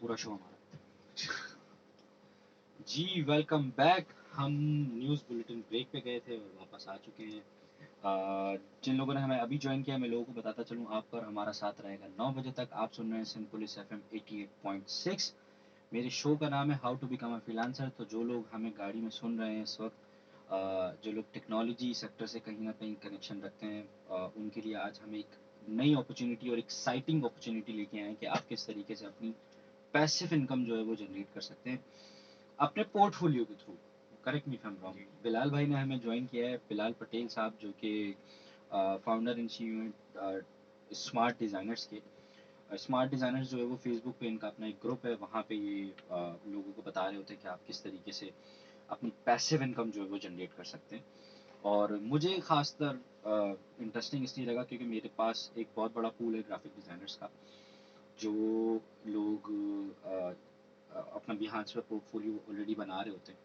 पूरा शो हमारा। जी welcome back. हम न्यूज़ बुलेटिन ब्रेक पे गए थे और वापस आ चुके हैं। जिन लोगों ने हमें अभी ज्वाइन किया, मैं लोगों को बताता चलूँ, आप पर हमारा साथ रहेगा 9 बजे तक। आप सुन रहे हैं सिंध पुलिस FM 88.6। मेरे शो का नाम है how to become a freelancer. तो जो लोग हमें गाड़ी में सुन रहे हैं इस वक्त, जो लोग टेक्नोलॉजी सेक्टर से कहीं ना कहीं कनेक्शन रखते हैं, उनके लिए आज हम एक नई अपॉर्चुनिटी और एक्साइटिंग अपॉर्चुनिटी लेके आए हैं कि आप किस तरीके से अपनी पैसिव इनकम जो है वो जनरेट कर सकते हैं अपने पोर्टफोलियो के through. Correct me if I am wrong. Bilal भाई ने हमें ज्वाइन किया है, बिलाल पटेल साहब, जो कि फाउंडर इन स्मार्ट डिज़ाइनर्स के। स्मार्ट डिज़ाइनर्स जो है वो फेसबुक पे इनका अपना एक ग्रुप है, वहाँ पे ये लोगों को बता रहे होते हैं कि आप किस तरीके से अपनी पैसिव इनकम जो है वो जनरेट कर सकते हैं। और मुझे खासकर इंटरेस्टिंग इसलिए लगा क्योंकि मेरे पास एक बहुत बड़ा पूल है ग्राफिक डिज़ाइनर्स का, जो लोग अपना बिहार पे पोर्टफोलियो ऑलरेडी बना रहे होते हैं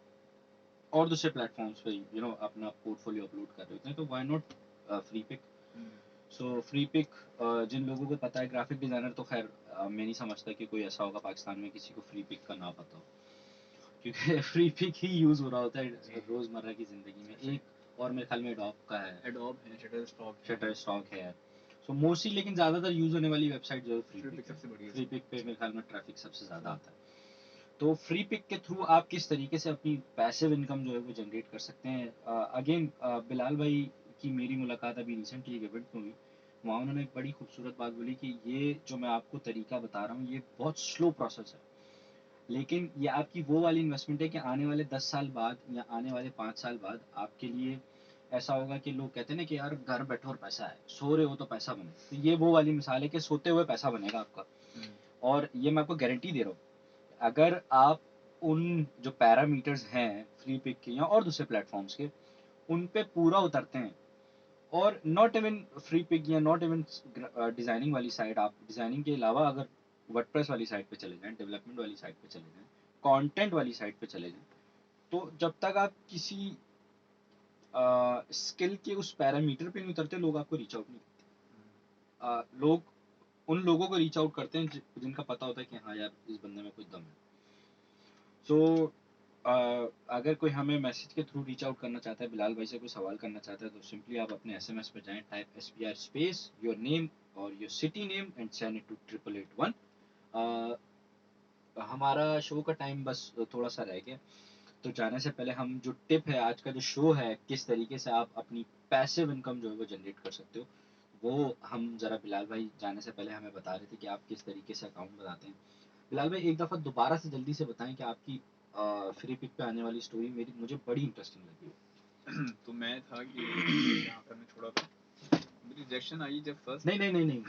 और दूसरे प्लेटफॉर्म्स पे अपना पोर्टफोलियो अपलोड कर रहे होते हैं। तो why not Freepik. So Freepik, जिन लोगों को पता है ग्राफिक डिज़ाइनर, तो खैर मैं नहीं समझता कि कोई ऐसा होगा पाकिस्तान में किसी को फ्री पिक का ना पता हो, क्योंकि फ्री पिक ही यूज़ हो रहा होता है रोज़मर्रा की ज़िंदगी में। एक और मेरे ख्याल में एडोब का है, एडोब है, शटर स्टॉक है। सो मोस्टली लेकिन ज़्यादातर यूज़ होने वाली वेबसाइट जो है फ्री पिक सबसे बड़ी है। फ्री पिक पे मेरे ख्याल में ट्रैफिक सबसे ज़्यादा आता है। तो फ्री पिक के थ्रू आप किस तरीके से अपनी पैसिव इनकम जो है वो जनरेट कर सकते हैं। अगेन बिलाल भाई की मेरी मुलाकात अभी रिसेंटली एक इवेंट में हुई। वहाँ उन्होंने एक बड़ी खूबसूरत बात बोली कि ये जो मैं आपको तरीका बता रहा हूँ ये बहुत स्लो प्रोसेस है, लेकिन ये आपकी वो वाली इन्वेस्टमेंट है कि आने वाले 10 साल बाद या आने वाले 5 साल बाद आपके लिए ऐसा होगा कि लोग कहते हैं ना कि यार घर बैठो और पैसा है, सो रहे हो तो पैसा बने। तो ये वो वाली मिसाल है कि सोते हुए पैसा बनेगा आपका। और ये मैं आपको गारंटी दे रहा हूँ, अगर आप उन जो पैरामीटर्स हैं फ्री पिक के या और दूसरे प्लेटफॉर्म्स के, उन पे पूरा उतरते हैं, और नॉट इवन फ्री पिक या नॉट इवन डिज़ाइनिंग वाली साइड, आप डिज़ाइनिंग के अलावा अगर वर्डप्रेस वाली साइड पे चले जाएं, डेवलपमेंट वाली साइड पे चले जाएं, कंटेंट वाली साइड पे चले जाएं, तो जब तक आप किसी स्किल के उस पैरामीटर पे नहीं उतरते, लोग आपको रीच आउट नहीं करते। लोग उन लोगों को रीच आउट करते हैं जिनका पता होता है कि हाँ यार इस बंदे में कुछ दम है। सो अगर कोई हमें मैसेज के थ्रू रीच आउट करना चाहता है, बिलाल भाई से कोई सवाल करना चाहता है, तो सिंपली आप अपने SMS पे जाएं, type SPR space your name और your city name and send it to 8881। हमारा शो का टाइम बस थोड़ा सा रह गया, तो जाने से पहले हम जो टिप है, आज का जो शो है, किस तरीके से आप अपनी पैसिव इनकम जो है वो जनरेट कर सकते हो, वो हम ज़रा बिलाल भाई जाने से पहले हमें बता रहे थे कि आप किस तरीके से अकाउंट बनाते हैं। बिलाल भाई एक दफ़ा दोबारा से जल्दी से बताएं कि आपकी फ्री पिक पे आने वाली स्टोरी मुझे बड़ी इंटरेस्टिंग लगी। तो मैं था कि जहाँ पर मैं छोड़ा था, मेरी रिजेक्शन आई जब फर्स्ट। नहीं,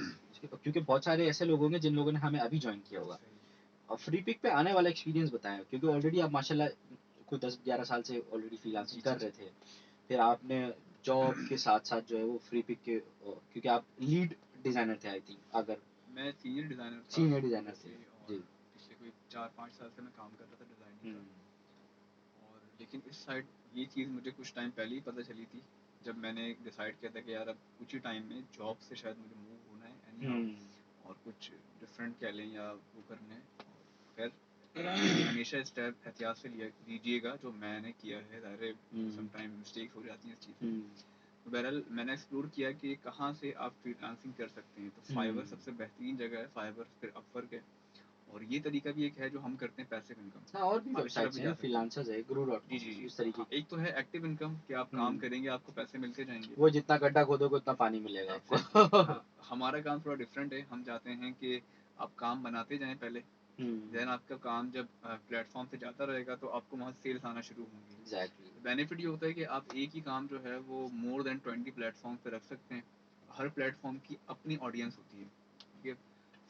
क्योंकि बहुत सारे ऐसे लोग होंगे जिन लोगों ने हमें अभी ज्वाइन किया होगा। और फ्री पिक पे आने वाला एक्सपीरियंस बताएं, क्योंकि ऑलरेडी आप माशाल्लाह कोई 10-11 साल से ऑलरेडी फ्रीलांसिंग कर रहे थे। फिर आपने जॉब के साथ साथ जो है वो फ्री पिक के, क्योंकि आप लीड डिज़ाइनर थे आई थिंक, अगर मैं सीनियर डिज़ाइनर था, सीनियर डिज़ाइनर थे और जी। पिछले कोई 4-5 साल से मैं काम कर रहा था डिज़ाइनिंग का। और लेकिन इस साइड ये चीज़ मुझे कुछ टाइम पहले ही पता चली थी, जब मैंने डिसाइड किया था कि यार अब कुछ ही टाइम में जॉब से शायद मुझे मूव होना है एनी और कुछ डिफरेंट कह लें या वो करना है। खैर हमेशा स्टेप एहतियात से लिया लीजिएगा, जो मैंने किया है, ज़ाहिर सम टाइम मिस्टेक्स हो जाती हैं इस चीज़ में। तो बहरहाल मैंने एक्सप्लोर किया कि कहाँ से आप फ्रीलांसिंग कर सकते हैं। तो फाइवर सबसे बेहतरीन जगह है, फाइवर, फिर अपवर्क है, और ये तरीका भी एक है जो हम करते हैं पैसिव इनकम। हाँ, और भी आप इस तरफ वेबसाइट्स भी हैं, जा सकते हैं। फ्रीलांसर्स है, जी guru.com, इस तरीके हाँ, की। एक तो है एक्टिव इनकम कि आप काम करेंगे, आपको पैसे मिलते जाएंगे। वो जितना गड्ढा खोदोगे उतना पानी मिलेगा आपको। हाँ, हमारा काम थोड़ा डिफरेंट है। हम चाहते हैं कि आप काम बनाते जाएं पहले, देन आपका काम जब प्लेटफॉर्म पे जाता रहेगा तो आपको वहाँ सेल्स आना शुरू होंगी। एग्जैक्टली। बेनिफिट ये होता है कि आप एक ही काम जो है वो मोर देन 20 प्लेटफॉर्म पे रख सकते हैं। हर प्लेटफॉर्म की अपनी ऑडियंस होती है। ठीक है,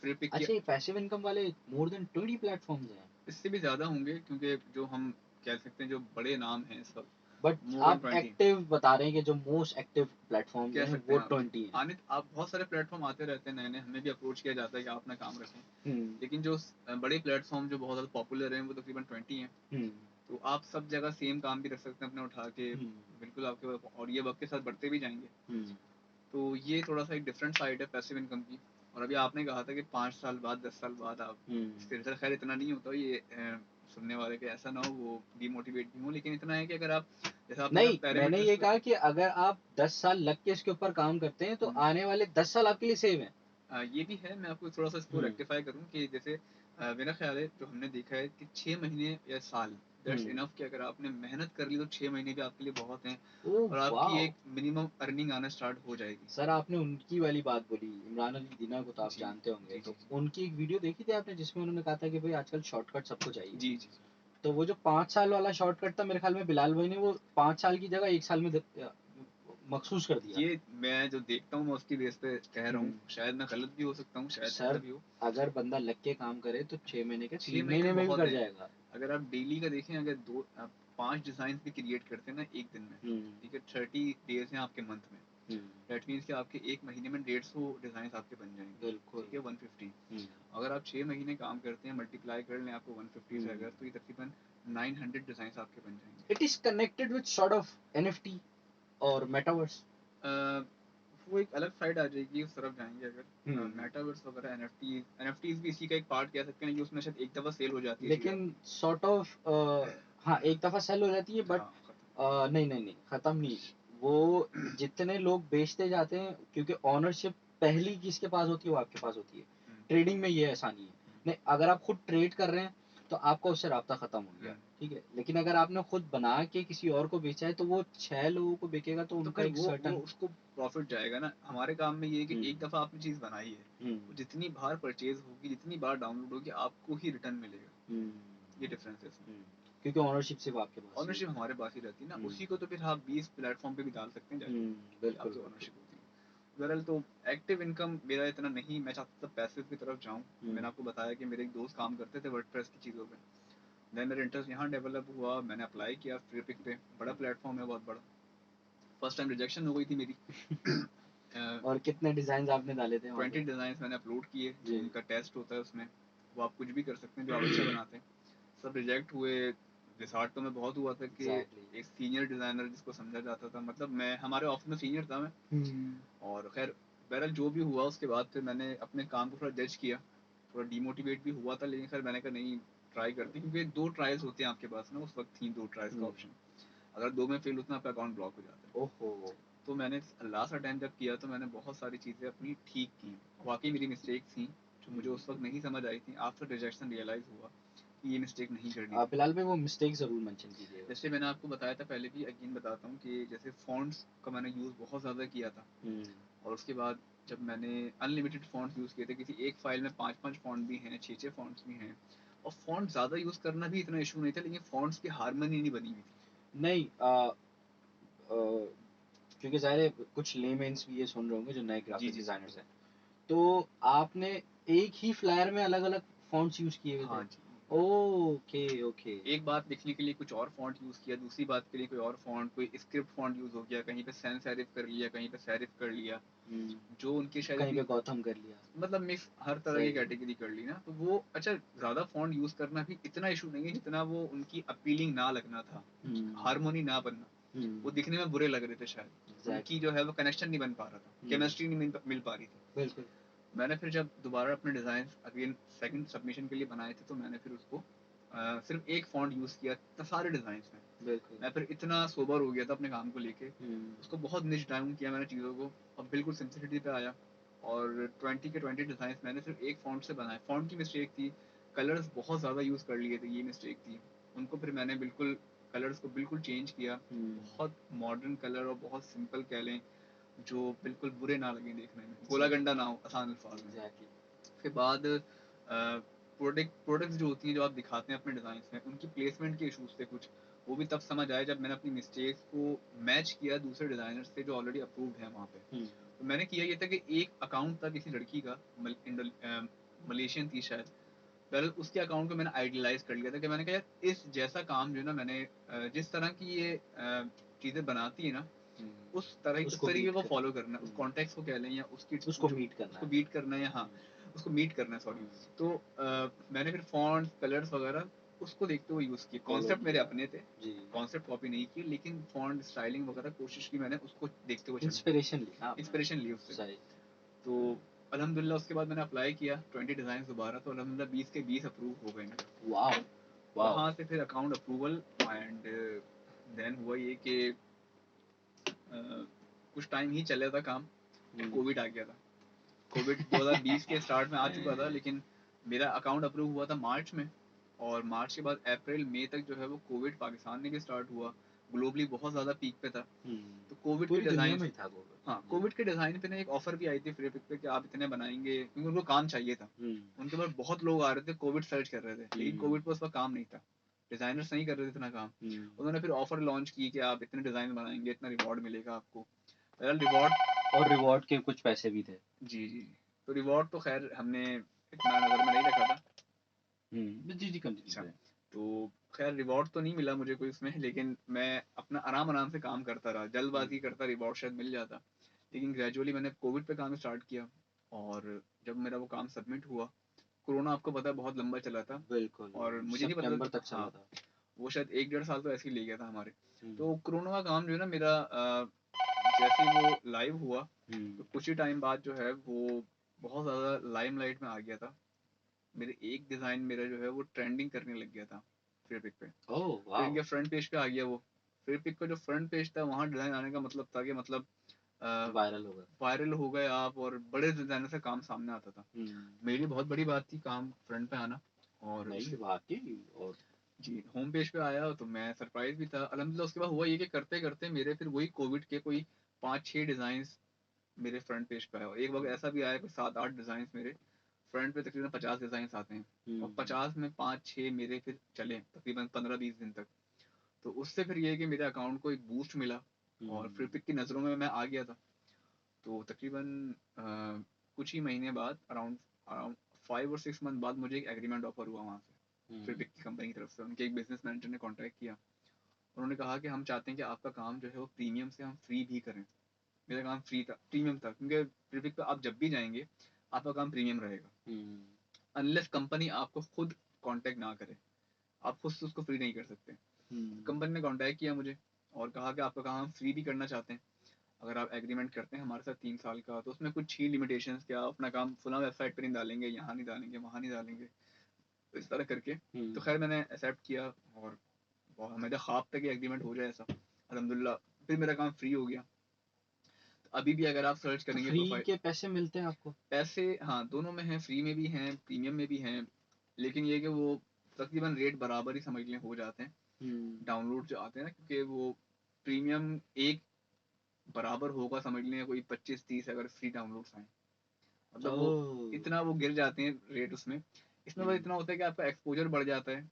फ्री पिक अच्छा, ये पैसिव इनकम वाले मोर देन 20 प्लेटफॉर्म्स हैं? इससे भी ज़्यादा होंगे, क्योंकि जो हम कह सकते हैं जो बड़े नाम हैं इस वक्त, बट मोर देन आप 20 एक्टिव बता रहे हैं कि जो मोस्ट एक्टिव प्लेटफॉर्म्स कह हैं सकते वो हैं आप। 20 हैं। आने आप बहुत सारे प्लेटफॉर्म आते रहते हैं नए नए, हमें भी अप्रोच किया जाता है कि आप अपना काम रखें। लेकिन जो बड़े प्लेटफॉर्म जो बहुत ज़्यादा पॉपुलर हैं वो तकरीबन 20 हैं। तो आप सब जगह सेम काम भी रख सकते हैं अपने उठा के, बिल्कुल आपके, और ये वक्त के साथ बढ़ते भी जाएंगे। तो ये थोड़ा सा एक डिफरेंट साइड है पैसिव इनकम की। और अभी आपने कहा था कि 5 साल बाद 10 साल बाद आप इसके रिजल्ट, खैर इतना नहीं होता ये सुनने वाले के ऐसा ना हो वो डिमोटिवेट भी हो, लेकिन इतना है कि अगर आप जैसा आपने नहीं, कहा मैंने ये पैरामीटर्स कहा कि अगर आप 10 साल लग के इसके ऊपर काम करते हैं तो आने वाले 10 साल आपके लिए सेव हैं। ये भी है। मैं आपको थोड़ा सा इसको रेक्टिफाई करूं कि जैसे मेरा ख्याल है जो हमने देखा है कि 6 महीने या साल दैट्स इनफ कि अगर आपने मेहनत कर ली तो 6 महीने भी आपके लिए बहुत हैं और आपकी एक मिनिमम अर्निंग आना स्टार्ट हो जाएगी। सर आपने उनकी वाली बात बोली, इमरान अली दीना को तो आप जानते होंगे, तो उनकी एक वीडियो देखी थी आपने जिसमें उन्होंने कहा था कि भाई आजकल शॉर्टकट सबको चाहिए। जी जी। तो वो जो 5 साल वाला शॉर्टकट था मेरे ख्याल में बिलाल भाई ने वो 5 साल की जगह 1 साल में मखसूस कर दिया। ये मैं जो देखता हूँ मैं उसकी बेस पे कह रहा हूँ, शायद मैं गलत भी हो सकता हूँ, शायद सर भी हो। अगर बंदा लग के काम करे तो 6 महीने के 6 3 महीने महीने में भी बहुत कर है। जाएगा। अगर आप डेली का देखें, अगर 5 डिजाइन भी क्रिएट करते हैं ना एक दिन में, ठीक है, 30 डेज हैं आपके मंथ में, दैट मीन्स कि आपके एक महीने में 150 डिजाइन आपके बन जाएंगे, ठीक है, 150। अगर आप 6 महीने काम करते हैं, मल्टीप्लाई कर लें आपको 150 से अगर, तो ये तकरीबन 900 डिजाइन आपके बन जाएंगे। It is connected with sort of NFT और मेटावर्स। वो एक अलग साइड आ जाएगी, उस तरफ जाएंगे अगर मेटावर्स वगैरह, एनएफटीज भी इसी का एक पार्ट कह सकते हैं कि उसमें शायद एक दफा सेल हो जाती है, लेकिन सॉर्ट ऑफ हाँ एक दफा सेल हो जाती है, बट नहीं नहीं नहीं खत्म नहीं। वो जितने लोग बेचते जाते हैं, क्योंकि ऑनरशिप पहली किसके पास होती है, वो आपके पास होती है। ट्रेडिंग में ये आसानी है। नहीं, अगर आप खुद ट्रेड कर रहे हैं तो आपका उससे राब्ता खत्म हो गया, ठीक है। लेकिन अगर आपने खुद बना के किसी और को बेचा है तो वो 6 लोगों को बेचेगा तो उनका एक सर्टेन वो उसको प्रॉफिट जाएगा ना। हमारे काम में ये है कि एक दफा आपने चीज बनाई है, वो जितनी बार परचेज होगी, जितनी बार डाउनलोड होगी, आपको ही रिटर्न मिलेगा। ये डिफरेंस है इसमें, क्योंकि ऑनरशिप सिर्फ आपके पास, ऑनरशिप हमारे पास ही रहती है ना। उसी को तो फिर आप 20 प्लेटफॉर्म पे भी डाल सकते हैं जाके, आपकी ऑनरशिप होती है। बहरहाल तो एक्टिव इनकम मेरा इतना नहीं, मैं चाहता था पैसिव की तरफ जाऊं। मैंने आपको बताया कि मेरे एक दोस्त काम करते थे वर्डप्रेस की चीज़ों पे, देन मेरा इंटरेस्ट यहाँ डेवलप हुआ, मैंने अप्लाई किया फ्रीपिक पे, बड़ा प्लेटफॉर्म है, बहुत बड़ा। फर्स्ट टाइम रिजेक्शन हो गई थी मेरी। और कितने डिजाइन आपने डाले थे? 20 डिजाइन मैंने अपलोड किए, जो उनका टेस्ट होता है उसमें वो आप कुछ भी कर सकते हैं जो आप अच्छा बनाते हैं, सब रिजेक्ट हुए। डिसहार्ट तो मैं बहुत हुआ था कि एक सीनियर डिजाइनर जिसको समझा जाता था, मतलब मैं हमारे ऑफिस में सीनियर था मैं, और खैर बहरहाल जो भी हुआ उसके बाद फिर मैंने अपने काम को थोड़ा जज किया, थोड़ा डिमोटिवेट भी हुआ था, लेकिन खैर मैंने कहा नहीं ट्राई करते, क्योंकि 2 ट्रायल्स होते हैं आपके पास ना, उस वक्त थी 2 ट्रायल्स का ऑप्शन, अगर 2 में फेल होता आपका अकाउंट ब्लॉक हो जाता है। ओहो। तो मैंने लास्ट अटेम्प्ट जब किया तो मैंने बहुत सारी चीज़ें अपनी ठीक की, वाकई मेरी मिस्टेक थी जो मुझे उस वक्त नहीं समझ आई थी, आफ्टर रिजेक्शन रियलाइज़ हुआ कि ये मिस्टेक नहीं करनी थी। फिलहाल में वो मिस्टेक ज़रूर मेंशन कीजिएगा। जैसे मैंने आपको बताया था पहले भी, अगेन बताता हूँ कि जैसे फ़ॉन्ट्स का मैंने यूज़ बहुत ज़्यादा किया था, और उसके बाद जब मैंने अनलिमिटेड फ़ॉन्ट्स यूज़ किए थे, किसी एक फ़ाइल में 5-5 फ़ॉन्ट भी हैं, 6-6 फ़ॉन्ट्स भी हैं, और फ़ॉन्ट ज़्यादा यूज़ करना भी इतना इशू नहीं था, लेकिन फ़ॉन्ट्स की हार्मनी नहीं बनी हुई थी। नहीं क्योंकि ज़ाहिर है कुछ लेमेन्स भी ये सुन रहे होंगे जो नए ग्राफिक डिज़ाइनर्स हैं, तो आपने एक ही फ्लायर में अलग-अलग फ़ॉन्ट्स यूज़ किए हुए थे? हाँ जी। Okay, okay. एक बात लिखने के लिए कुछ और फ़ॉन्ट यूज़ किया, दूसरी बात के लिए कोई और फ़ॉन्ट, कोई स्क्रिप्ट फ़ॉन्ट यूज़ हो गया, कहीं पे सैंस सेरिफ कर लिया, कहीं पे सेरिफ कर लिया, जो उनके शायद कहीं पे गौतम कर लिया, मतलब मिक्स हर तरह की कैटेगरी कर ली ना, तो वो अच्छा ज़्यादा फ़ॉन्ट यूज़ करना भी इतना इशू नहीं है जितना वो उनकी अपीलिंग ना लगना था, हार्मोनी ना बनना, वो दिखने में बुरे लग रहे थे शायद, उनकी जो है वो कनेक्शन नहीं बन पा रहा था, केमिस्ट्री नहीं मिल पा रही थी। बिल्कुल। मैंने फिर जब दोबारा अपने डिज़ाइन अगेन सेकंड सबमिशन के लिए बनाए थे, तो मैंने फिर उसको सिर्फ एक फ़ॉन्ट यूज़ किया सारे डिज़ाइंस में। बिल्कुल। मैं फिर इतना सोबर हो गया था अपने काम को लेके, उसको बहुत निच डाउन किया मैंने चीज़ों को, और बिल्कुल सिंपलिसिटी पे आया, और 20 के 20 डिज़ाइंस मैंने सिर्फ एक फ़ॉन्ट से बनाए। फ़ॉन्ट की मिस्टेक थी, कलर्स बहुत ज़्यादा यूज़ कर लिए थे, ये मिस्टेक थी। उनको फिर मैंने बिल्कुल कलर्स को बिल्कुल चेंज किया, बहुत मॉडर्न कलर और बहुत सिंपल कह लें, जो बिल्कुल बुरे ना लगे देखने में, गोला गंडा ना हो, आसान अल्फाज में। फिर बाद प्रोडक्ट्स जो होती हैं जो आप दिखाते हैं अपने डिज़ाइंस में, उनकी प्लेसमेंट के इशूज़ थे कुछ, वो भी तब समझ आए जब मैंने अपनी मिस्टेक्स को मैच किया दूसरे डिज़ाइनर्स से जो ऑलरेडी अप्रूव्ड है वहाँ पे। तो मैंने किया ये था कि एक अकाउंट था किसी लड़की का, मलेशियन थी शायद, पहले उसके अकाउंट को मैंने आइडियलाइज कर लिया था कि मैंने कहा यार इस जैसा काम जो है ना, मैंने जिस तरह की ये चीज़ें बनाती है ना, उस तरीके को फॉलो करना है, उस कॉन्टेक्स्ट को कह लें, या उसको बीट करना है, या हाँ उसको मीट करना है, सॉरी। तो मैंने फिर फॉन्ट्स कलर्स वगैरह उसको देखते हुए यूज़ किए, कॉन्सेप्ट मेरे अपने थे, कॉन्सेप्ट कॉपी नहीं किए, लेकिन फॉन्ट स्टाइलिंग वगैरह कोशिश की मैंने उसको देखते हुए, इंस्पिरेशन ली उससे। तो अल्हम्दुलिल्लाह उसके बाद मैंने अप्लाई किया 20 डिज़ाइन दोबारा, तो अल्हम्दुलिल्लाह 20 के 20 अप्रूव हो गए मेरे। वाओ वाओ वहाँ से फिर अकाउंट अप्रूवल एंड देन हुआ ये कि कुछ टाइम ही चला था काम, कोविड आ गया था। कोविड 2020 के स्टार्ट में आ चुका था, लेकिन मेरा अकाउंट अप्रूव हुआ था मार्च में, और मार्च के बाद अप्रैल मई तक जो है वो कोविड पाकिस्तान में भी स्टार्ट हुआ, ग्लोबली बहुत ज़्यादा पीक पे था। तो कोविड के पूरी दुनिया डिज़ाइन, में ही था कोविड। हाँ कोविड के डिज़ाइन पे ना एक ऑफर भी आई थी फ्री पिक पे कि आप इतने बनाएंगे, क्योंकि उनको काम चाहिए था। उनके पास बहुत लोग आ रहे थे, कोविड सर्च कर रहे थे, लेकिन कोविड पे उसका काम नहीं था, डिज़ाइनर्स नहीं कर रहे थे इतना काम। उन्होंने फिर ऑफर लॉन्च की कि आप इतने डिज़ाइन बनाएंगे, इतना रिवॉर्ड मिलेगा आपको। रिवॉर्ड, और रिवॉर्ड के कुछ पैसे भी थे। जी जी, तो रिवॉर्ड तो खैर हमने इतना नज़र में नहीं रखा था। जी जी कंटिन्यू अच्छा, करें। तो खैर रिवॉर्ड तो नहीं मिला मुझे कोई उसमें, लेकिन मैं अपना आराम आराम से काम करता रहा, जल्दबाजी करता रिवॉर्ड शायद मिल जाता, लेकिन ग्रेजुअली मैंने कोविड पे काम स्टार्ट किया, और जब मेरा वो काम सबमिट हुआ, कोरोना आपको पता है बहुत लंबा चला था, बिल्कुल और मुझे नहीं सितंबर पता तक चला हाँ, था। वो शायद 1 1.5 साल तो ऐसे ही ले गया था हमारे। तो कोरोना का काम जो है ना मेरा, जैसे ही वो लाइव हुआ, तो कुछ ही टाइम बाद जो है वो बहुत ज़्यादा लाइमलाइट में आ गया था। मेरे एक डिज़ाइन मेरा जो है वो ट्रेंडिंग करने लग गया था फ्लिपिक पे। ओह फिर वाओ इनके फ्रंट पेज पे आ गया वो। फ्लिपिक का जो फ्रंट पेज था वहाँ डिज़ाइन आने का मतलब था कि मतलब वायरल होगा। वायरल हो गए आप, और बड़े डिज़ाइनर से काम सामने आता था। मेरे लिए बहुत बड़ी बात थी काम फ्रंट पे आना, और नहीं वाकई। और जी होम पेज पे आया तो मैं सरप्राइज भी था अल्हम्दुलिल्लाह। उसके बाद हुआ ये कि करते करते मेरे फिर वही कोविड के कोई 5 6 डिज़ाइन मेरे फ्रंट पेज पे आया, और एक वक्त ऐसा भी आया कोई 7 8 डिज़ाइन मेरे फ्रंट पे तकरीबन 50 डिज़ाइन आते हैं, और 50 में 5 6 मेरे फिर चले तकरीबन 15 20 दिन तक। तो उससे फिर ये है कि मेरे अकाउंट को एक बूस्ट मिला, और फ्लिपिक की नज़रों में मैं आ गया था। तो तकरीबन कुछ ही महीने बाद, अराउंड अराउंड 5 और 6 मंथ बाद मुझे एक एग्रीमेंट ऑफर हुआ वहाँ से, फ्लिपिक की कंपनी की तरफ से। उनके एक बिजनेस मैनेजर ने कॉन्टैक्ट किया, उन्होंने कहा कि हम चाहते हैं कि आपका काम जो है वो प्रीमियम से हम फ्री भी करें। मेरा काम फ्री था, प्रीमियम था, क्योंकि फ्लिपिक पे आप जब भी जाएंगे आपका काम प्रीमियम रहेगा, अनलेस कंपनी आपको खुद कांटेक्ट ना करे, आप खुद से उसको फ्री नहीं कर सकते। कंपनी ने कांटेक्ट किया मुझे और कहा कि आपका काम हम फ्री भी करना चाहते हैं, अगर आप एग्रीमेंट करते हैं हमारे साथ 3 साल का, तो उसमें कुछ ही लिमिटेशंस क्या, अपना काम फुला वेबसाइट पर नहीं डालेंगे, यहाँ नहीं डालेंगे, वहाँ नहीं डालेंगे, तो इस तरह करके। तो खैर मैंने एक्सेप्ट किया, और मेरा ख्वाब था कि एग्रीमेंट हो जाए ऐसा, अल्हम्दुलिल्लाह फिर मेरा काम फ्री हो गया। अभी भी अगर आप सर्च करेंगे फ्री प्रोफाइल, के पैसे मिलते हैं आपको? पैसे हाँ दोनों में हैं, फ्री में भी हैं प्रीमियम में भी हैं, लेकिन ये कि वो तकरीबन रेट बराबर ही समझ लें हो जाते हैं डाउनलोड जो आते हैं ना, क्योंकि वो प्रीमियम एक बराबर होगा समझ लें कोई 25 30 अगर फ्री डाउनलोड्स आए, मतलब वो इतना वो गिर जाते हैं रेट उसमें। इसमें बस इतना होता है कि आपका एक्सपोजर बढ़ जाता है,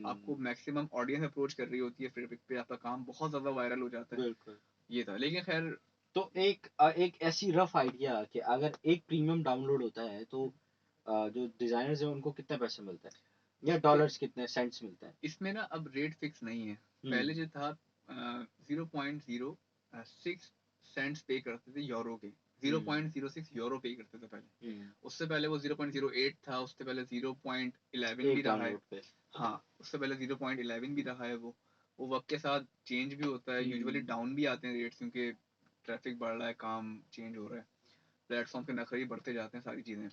आपको मैक्सिमम ऑडियंस अप्रोच कर रही होती है फ्लिपिक पे, आपका काम बहुत ज्यादा वायरल हो जाता है। बिल्कुल। ये था, लेकिन खैर तो एक ऐसी रफ आइडिया कि अगर एक प्रीमियम डाउनलोड होता है तो जो डिजाइनर्स हैं उनको कितने पैसे मिलते हैं, या डॉलर्स कितने सेंट्स मिलते हैं? इसमें ना अब रेट फिक्स नहीं है। पहले जो था 0.06 पे करते थे यूरो के, 0.06 यूरो पे करते थे पहले। उससे पहले वो 0.08 था, उससे पहले 0.11 भी रहा है। हाँ उससे पहले 0.11 भी रहा है। वो वक्त के साथ चेंज भी होता है, यूजुअली डाउन भी आते हैं रेट्स, क्योंकि ट्रैफिक बढ़ रहा है, काम चेंज हो रहा है, प्लेटफॉर्म के नखरे ही बढ़ते जाते हैं सारी चीज़ें।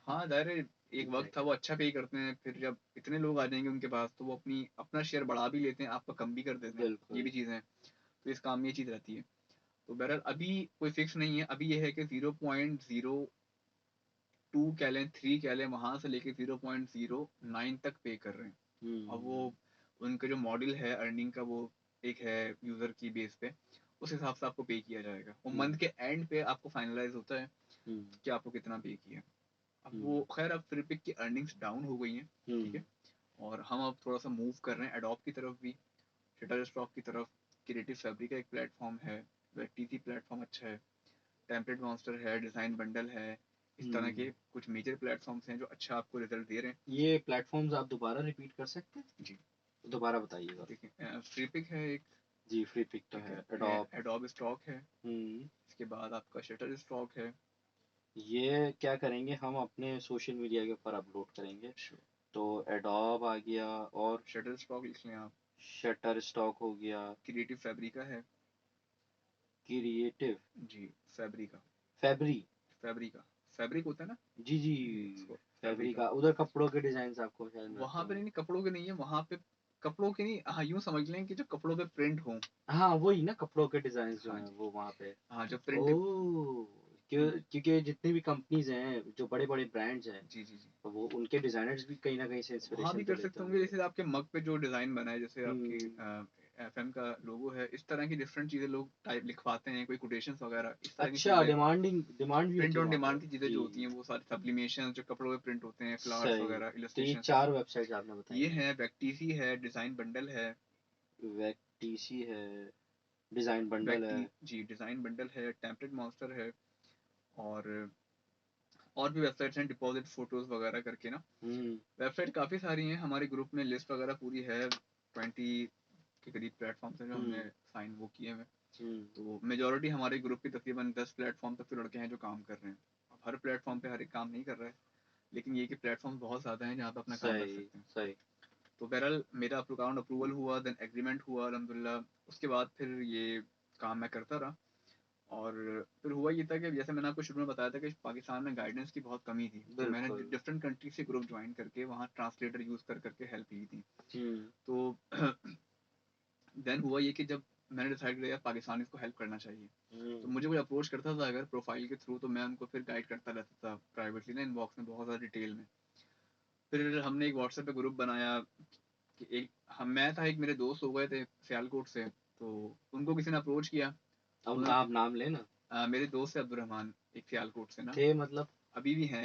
हाँ जाहिर है एक वक्त था वो अच्छा पे करते हैं, फिर जब इतने लोग आ जाएंगे उनके पास तो वो अपना शेयर बढ़ा भी लेते हैं, आपका कम भी कर देते हैं, ये भी चीज़ है। तो इस काम में ये चीज़ रहती है। तो बहरहाल अभी कोई फिक्स नहीं है, अभी ये है कि 0.02 कह लें, 3 कह लें, वहाँ से लेके 0.09 तक पे कर रहे हैं। अब वो उनका जो मॉडल है अर्निंग का वो एक है यूज़र की बेस पे, उस हिसाब से आपको पे किया जाएगा। वो मंथ के एंड पे आपको फाइनलाइज होता है कि आपको कितना पे किया। अब वो खैर अब फ्लिपिक की अर्निंग्स डाउन हो गई हैं, ठीक है, और हम अब थोड़ा सा मूव कर रहे हैं एडोब की तरफ भी, शटरस्टॉक की तरफ। क्रिएटिव फैब्रिक का एक प्लेटफॉर्म है, टीसी प्लेटफॉर्म अच्छा है, टेम्पलेट मॉन्स्टर है, डिज़ाइन बंडल है, इस तरह के कुछ मेजर प्लेटफॉर्म्स हैं जो अच्छा आपको रिजल्ट दे रहे हैं। ये प्लेटफॉर्म्स आप दोबारा रिपीट कर सकते हैं? जी दोबारा बताइएगा। देखिए फ्लिपिक है एक, जी फ्री पिक तो ठीक है, है, एडोब। एडोब स्टॉक है, इसके बाद आपका शटर स्टॉक है। ये क्या करेंगे, हम अपने सोशल मीडिया के ऊपर अपलोड करेंगे। तो एडोब आ गया, और शटर स्टॉक लिख लें आप, शटर स्टॉक हो गया, क्रिएटिव फैब्रिका है, क्रिएटिव जी फैब्रिका, फैब्री फैब्रिका फैब्रिक होता है ना, जी जी, उसको फैब्रिक फैब्रिका। का उधर कपड़ों के डिजाइन आपको शायद मिलते वहाँ पे होंगे। नहीं, कपड़ों के नहीं है, वहाँ पे कपड़ों के नहीं, हाँ यूँ समझ लें कि जो कपड़ों पे प्रिंट हो। हाँ वही ना, कपड़ों के डिजाइन जो हाँ हैं जी, वो वहाँ पे। हाँ जो प्रिंट। ओह, क्योंकि जितनी भी कंपनीज हैं, जो बड़े बड़े ब्रांड्स हैं, जी जी जी, वो उनके डिजाइनर्स भी कहीं ना कहीं से वहाँ भी इंस्पिरेशन तो कर लेते सकते होंगे। होंगे। जैसे आपके मग पे जो डिजाइन बना है, जैसे आपकी हम्म। एफएम का लोगो है, इस तरह की डिफरेंट चीजें लोग टाइप लिखवाते हैं, कोई कोटेशंस वगैरह इस तरह की अच्छा, चीजें। डिमांड भी प्रिंट होती है ऑन वहाँ पे। डिमांड की चीजें जी। जो होती हैं, वो सारी सब्लिमेशन जो कपड़ों पे प्रिंट होते हैं, फ्लावर्स सही। वगैरह, तो ये इलस्ट्रेशंस, 4 वेबसाइट्स आपने बताई ये हैं। है वैक्टीसी है, डिजाइन बंडल है। वेक्टीसी है, डिजाइन बंडल वैक्टी है। जी, डिजाइन बंडल है, टेम्पलेट मॉन्स्टर है, और और भी वेबसाइट्स हैं, डिपॉजिट फोटोज वगैरह करके ना। हम्म। वेबसाइट काफ़ी सारी हैं, हमारे ग्रुप में लिस्ट वगैरह पूरी है, 20 के करीब प्लेटफॉर्म्स हैं जो हमने हम्म। साइन वो किए हुए। हम्म। तो मेजोरिटी हमारे ग्रुप की तकरीबन 10 प्लेटफॉर्म तक तो लड़के हैं जो काम कर रहे हैं। अब हर प्लेटफॉर्म पे हर एक काम नहीं कर रहा है, लेकिन ये कि प्लेटफॉर्म बहुत ज़्यादा हैं जहाँ पे अपना काम कर सही सकते हैं। सही। तो बहरहाल मेरा अकाउंट अप्रूवल हुआ, देन एग्रीमेंट हुआ अल्हम्दुलिल्लाह। उसके बाद फिर ये काम मैं करता रहा। और फिर हुआ ये था कि जैसे मैंने आपको शुरू में बताया था कि पाकिस्तान में गाइडेंस की बहुत कमी थी, तो मैंने बिल्कुल। डिफरेंट कंट्री से ग्रुप ज्वाइन करके वहाँ ट्रांसलेटर यूज़ कर करके हेल्प ली थी। हम्म। तो देन हुआ ये कि जब मैंने डिसाइड किया पाकिस्तानी को हेल्प करना चाहिए, तो हम्म। मुझे कोई अप्रोच करता था अगर प्रोफाइल के थ्रू, तो मैं उनको फिर गाइड करता रहता था प्राइवेटली ना, इनबॉक्स में बहुत ज़्यादा डिटेल में। फिर हमने एक व्हाट्सएप पे ग्रुप बनाया कि एक हम मैं था, एक मेरे दोस्त हो गए थे सियालकोट से, तो उनको किसी ने अप्रोच किया। अब उन्होंने आप नाम लेना। मेरे दोस्त है अब्दुलरहमान, एक सियालकोट से ना, थे मतलब। अभी भी हैं।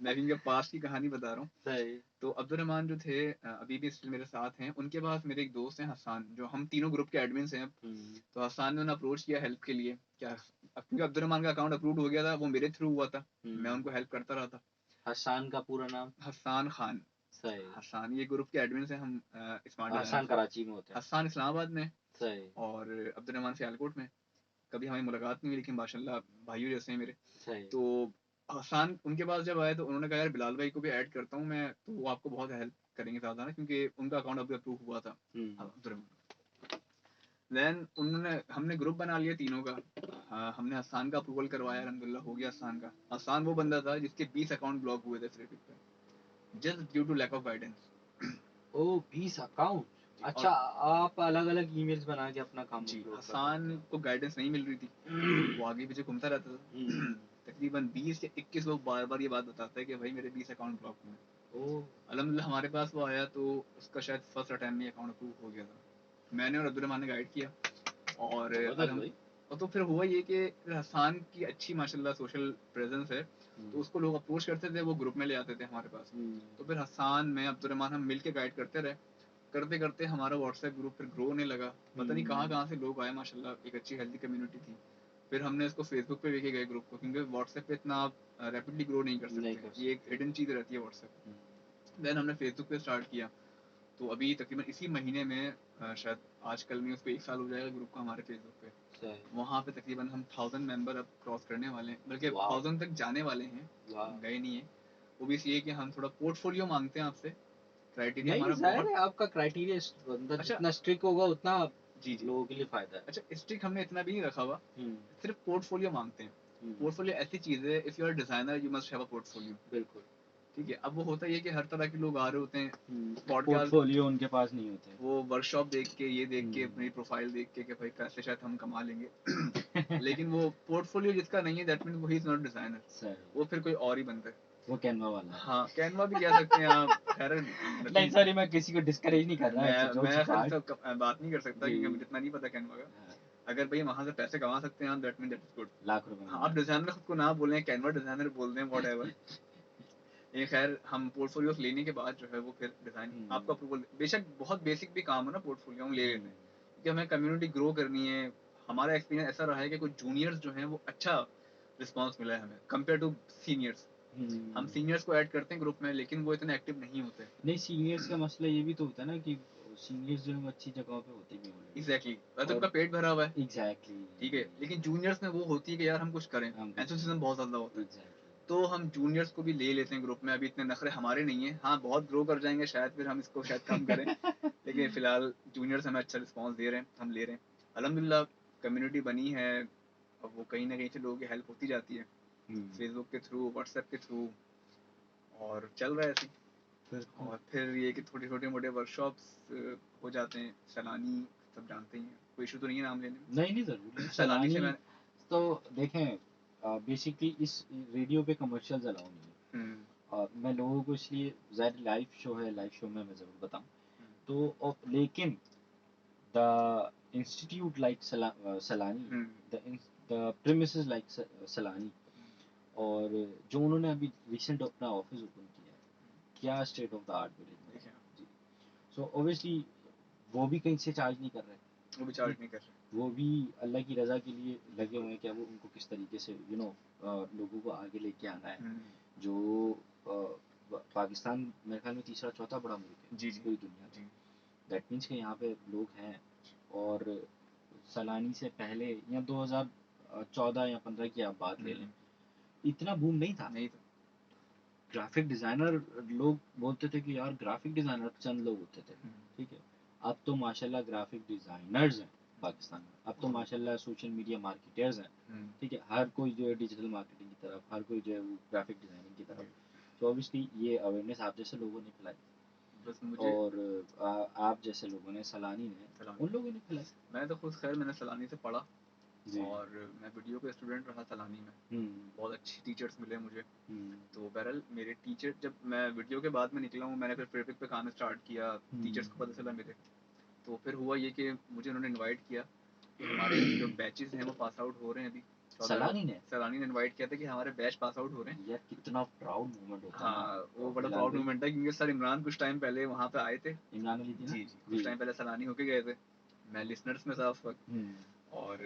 मैं भी इनके पास की कहानी बता रहा हूँ। सही। तो अब्दुलरहमान जो थे अभी भी स्टिल मेरे साथ हैं। उनके पास मेरे एक दोस्त हैं हसान, जो हम तीनों ग्रुप के एडमिन्स हैं अब। हम्म। तो हसान ने उन्हें अप्रोच किया हेल्प के लिए, क्या अब क्योंकि अब्दुलरहमान का अकाउंट अप्रूव हो गया था, वो मेरे थ्रू हुआ था, मैं हम्म। उनको हेल्प करता रहा था। हसान का पूरा नाम। हसान खान। सही। हसान ये ग्रुप के एडमिन्स हैं हम, स्मार्ट डिजाइनर हसान से। कराची में होते हैं। हसान इस्लामाबाद में, सही। और अब्दुलरहमान सियालकोट में। कभी हमारी मुलाकात नहीं हुई, लेकिन माशाल्लाह भाइयों जैसे हैं मेरे। सही। तो हसान उनके पास जब आए तो उन्होंने कहा यार बिलाल भाई को भी ऐड करता हूँ मैं, तो वो आपको बहुत हेल्प करेंगे ज़्यादा ना, क्योंकि उनका अकाउंट अभी अप्रूव हुआ था हम्म। अब्दुलरहमान। देन उन्होंने हमने ग्रुप बना लिया तीनों का। हाँ, हमने हसान का अप्रूवल करवाया, अल्हम्दुलिल्लाह हो गया हसान का। हसान वो बंदा था जिसके 20 अकाउंट ब्लॉक हुए थे फ्रीपिक पे, just due to lack of guidance. Oh, 20 account. अच्छा, और आप अलग अलग ईमेल्स बना के अपना काम जी, अपलोड कर हसान सकते हो। को गाइडेंस नहीं मिल रही थी, वो आगे पीछे घूमता रहता था। हम्म। तकरीबन 20 या 21 लोग बार बार ये बात बताते हैं कि भाई मेरे 20 अकाउंट ब्लॉक हुए हैं। ओ। अल्हम्दुलिल्लाह हमारे पास वो आया तो उसका शायद फर्स्ट अटैम्प्ट में अकाउंट अप्रूव हो गया था। मैंने और अब्दुलरहमान ने गाइड किया। और जबरदस्त भाई। और तो फिर हुआ ये कि हसान की अच्छी माशाल्लाह सोशल प्रेजेंस है, तो हम्म। उसको लोग अप्रोच करते थे, वो ग्रुप में ले आते थे हमारे पास। हम्म। तो फिर हसान, मैं, अब्दुलरहमान हम मिल के गाइड करते रहे। करते करते हमारा व्हाट्सएप ग्रुप फिर ग्रो होने लगा। पता नहीं कहाँ हम्म। कहाँ से लोग आए, माशाल्लाह एक अच्छी हेल्दी कम्युनिटी थी। फिर हमने इसको फेसबुक पे लेके गए ग्रुप को, क्योंकि व्हाट्सएप पे इतना आप रैपिडली ग्रो नहीं कर नहीं सकते, कर ये एक सकते। हिडन चीज़ रहती है व्हाट्सएप। हम्म। देन हमने फेसबुक पे स्टार्ट किया। तो अभी तकरीबन इसी महीने में शायद आज कल में उसको 1 साल हो जाएगा ग्रुप का हमारे फेसबुक पे। सही। वहाँ पे तकरीबन हम 1000 मेंबर अब क्रॉस करने वाले हैं, बल्कि वाह। 1000 तक जाने वाले हैं, वाह। गए नहीं है। वो भी इसलिए कि हम थोड़ा पोर्टफोलियो मांगते हैं आपसे, क्राइटेरिया नहीं, हमारा जाहिर बहुत। है आपका क्राइटेरिया बंदा अच्छा, जितना स्ट्रिक्ट होगा उतना जी जी, लोगों के लिए फायदा है। अच्छा स्ट्रिक्ट हमने इतना भी नहीं रखा हुआ, हम्म। सिर्फ पोर्टफोलियो मांगते हैं। हम्म। पोर्टफोलियो ऐसी चीज़ है, if you are designer you must have a portfolio. बिल्कुल। ठीक है, अब वो होता ही है कि हर तरह के लोग आ रहे होते हैं पॉडकास्ट, पोर्टफोलियो उनके पास नहीं होते। वो वर्कशॉप देख के, ये देख के, हम्म। मेरी प्रोफाइल देख के कि भाई पैसे शायद हम कमा लेंगे। लेकिन वो पोर्टफोलियो जिसका नहीं है, दैट मीन्स वो ही इज नॉट डिजाइनर, सही। वो फिर कोई और ही बनता है। वो कैनवा वाला है। हाँ, कैनवा भी कह सकते हैं आप, खैर नहीं नथिंग। सॉरी, मैं किसी को डिस्करेज नहीं कर रहा, इट्स जोक्स मैं खैर अपार्ट। सब बात नहीं कर सकता, जी। क्योंकि मुझे इतना नहीं पता कैनवा का। हाँ, अगर भाई वहां से पैसे कमा सकते हैं आप, that mean that is good. Lakh रुपए हाँ, कमा आप सकते डिजाइनर खुद को ना बोलें, कैनवा डिजाइनर बोल दें, वॉट एवर। ये खैर हम पोर्टफोलियो लेने के बाद जो है वो फिर डिजाइन हैं। आपका अप्रूवल, बेशक बहुत बेसिक भी काम हो ना पोर्टफोलियो हम ले लेते हम्म। हैं, क्योंकि हमें कम्युनिटी ग्रो करनी है। हमारा एक्सपीरियंस ऐसा रहा है कि कुछ जूनियर्स जो हैं वो अच्छा रिस्पांस मिला है हमें कंपेयर टू सीनियर्स। हम हम्म। सीनियर्स को ऐड करते हैं ग्रुप में, लेकिन वो इतने एक्टिव नहीं होते। नहीं, सीनियर्स का मसला ये भी तो होता है ना कि सीनियर्स जो है वो अच्छी जगह पे होते भी ऑलरेडी। Exactly exactly। तो और उनका पेट भरा हुआ है। एग्जैक्टली। ठीक है, लेकिन जूनियर्स में वो होती है कि यार हम कुछ करें, हम कुछ एंथुसिज्म बहुत ज्यादा होता करें, है। एग्जैक्टली। तो हम जूनियर्स को भी ले लेते हैं ग्रुप में। अभी इतने नखरे हमारे नहीं है, हाँ बहुत ग्रो कर जाएंगे शायद, फिर हम इसको शायद कम करें। लेकिन फिलहाल जूनियर्स हमें अच्छा रिस्पांस दे रहे हैं, हम ले रहे हैं। अल्हम्दुलिल्लाह कम्युनिटी बनी है, अब वो कहीं ना कहीं से लोगों की हेल्प होती जाती है। फेसबुक के थ्रू, व्हाट्सएप के थ्रू, और चल रहा है ऐसे ही। और फिर ये कि थोड़ी छोटे मोटे वर्कशॉप्स हो जाते हैं। सैलानी सब जानते ही हैं, कोई इशू तो नहीं है नाम लेने में। नहीं ज़रूर सैलानी से सैलानी मैं तो देखें, बेसिकली इस रेडियो पे कमर्शियल अलाउ नहीं है। और मैं लोगों को इसलिए ज़ाहिर लाइव शो है, लाइव शो में मैं ज़रूर बताऊं तो लेकिन the institute like Salani, the premises like Salani, और जो उन्होंने अभी रिसेंट अपना ऑफिस ओपन किया है, क्या state of the art building है जी। सो ऑब्वियसली वो भी कहीं से चार्ज नहीं कर रहे, वो भी चार्ज नहीं कर रहे, वो भी अल्लाह की रज़ा के लिए लगे हुए हैं कि वो उनको किस तरीके से लोगों को आगे लेके आना है। जो पाकिस्तान मेरे ख्याल में तीसरा चौथा बड़ा मुल्क है जी जी पूरी दुनिया में। दैट मीन्स कि यहाँ पे लोग हैं। और सलानी से पहले या 2014 या 15 की आप बात ले लें, इतना बूम नहीं था। ग्राफिक डिज़ाइनर लोग बोलते थे कि यार ग्राफिक डिज़ाइनर चंद लोग होते थे, ठीक है। अब तो माशाल्लाह ग्राफिक डिज़ाइनर्स हैं पाकिस्तान में। अब तो माशाल्लाह सोशल मीडिया मार्केटर्स हैं, ठीक है। हर कोई जो है डिजिटल मार्केटिंग की तरफ, हर कोई जो है वो ग्राफिक डिज़ाइनिंग की तरफ। तो ऑब्वियसली ये अवेयरनेस आप जैसे लोगों ने फैलाई, बस मुझे और आप जैसे लोगों ने, सलानी ने, उन लोगों ने फैलाई। मैं तो खुद खैर मैंने सलानी से पढ़ा, और मैं वीडियो का स्टूडेंट रहा सलानी में। बहुत अच्छी टीचर्स मिले मुझे। तो बहरहाल मेरे टीचर, जब मैं वीडियो के बाद में निकला हूँ, मैंने फिर प्रेपिक पे काम स्टार्ट किया, टीचर्स को पता चला मेरे। तो फिर हुआ ये कि मुझे उन्होंने इनवाइट किया कि हमारे जो बैचेस हैं वो पास आउट हो रहे हैं अभी। सलानी ने इनवाइट किया था कि हमारे बैच पास आउट हो रहे हैं। यार कितना प्राउड मोमेंट होता है। हाँ, वो बड़ा प्राउड मोमेंट है, क्योंकि सर इमरान कुछ टाइम पहले वहाँ पे आए थे। इमरान अली थी ना? जी जी, कुछ टाइम पहले सलानी होके गए थे। मैं लिसनर्स में था उस वक्त, और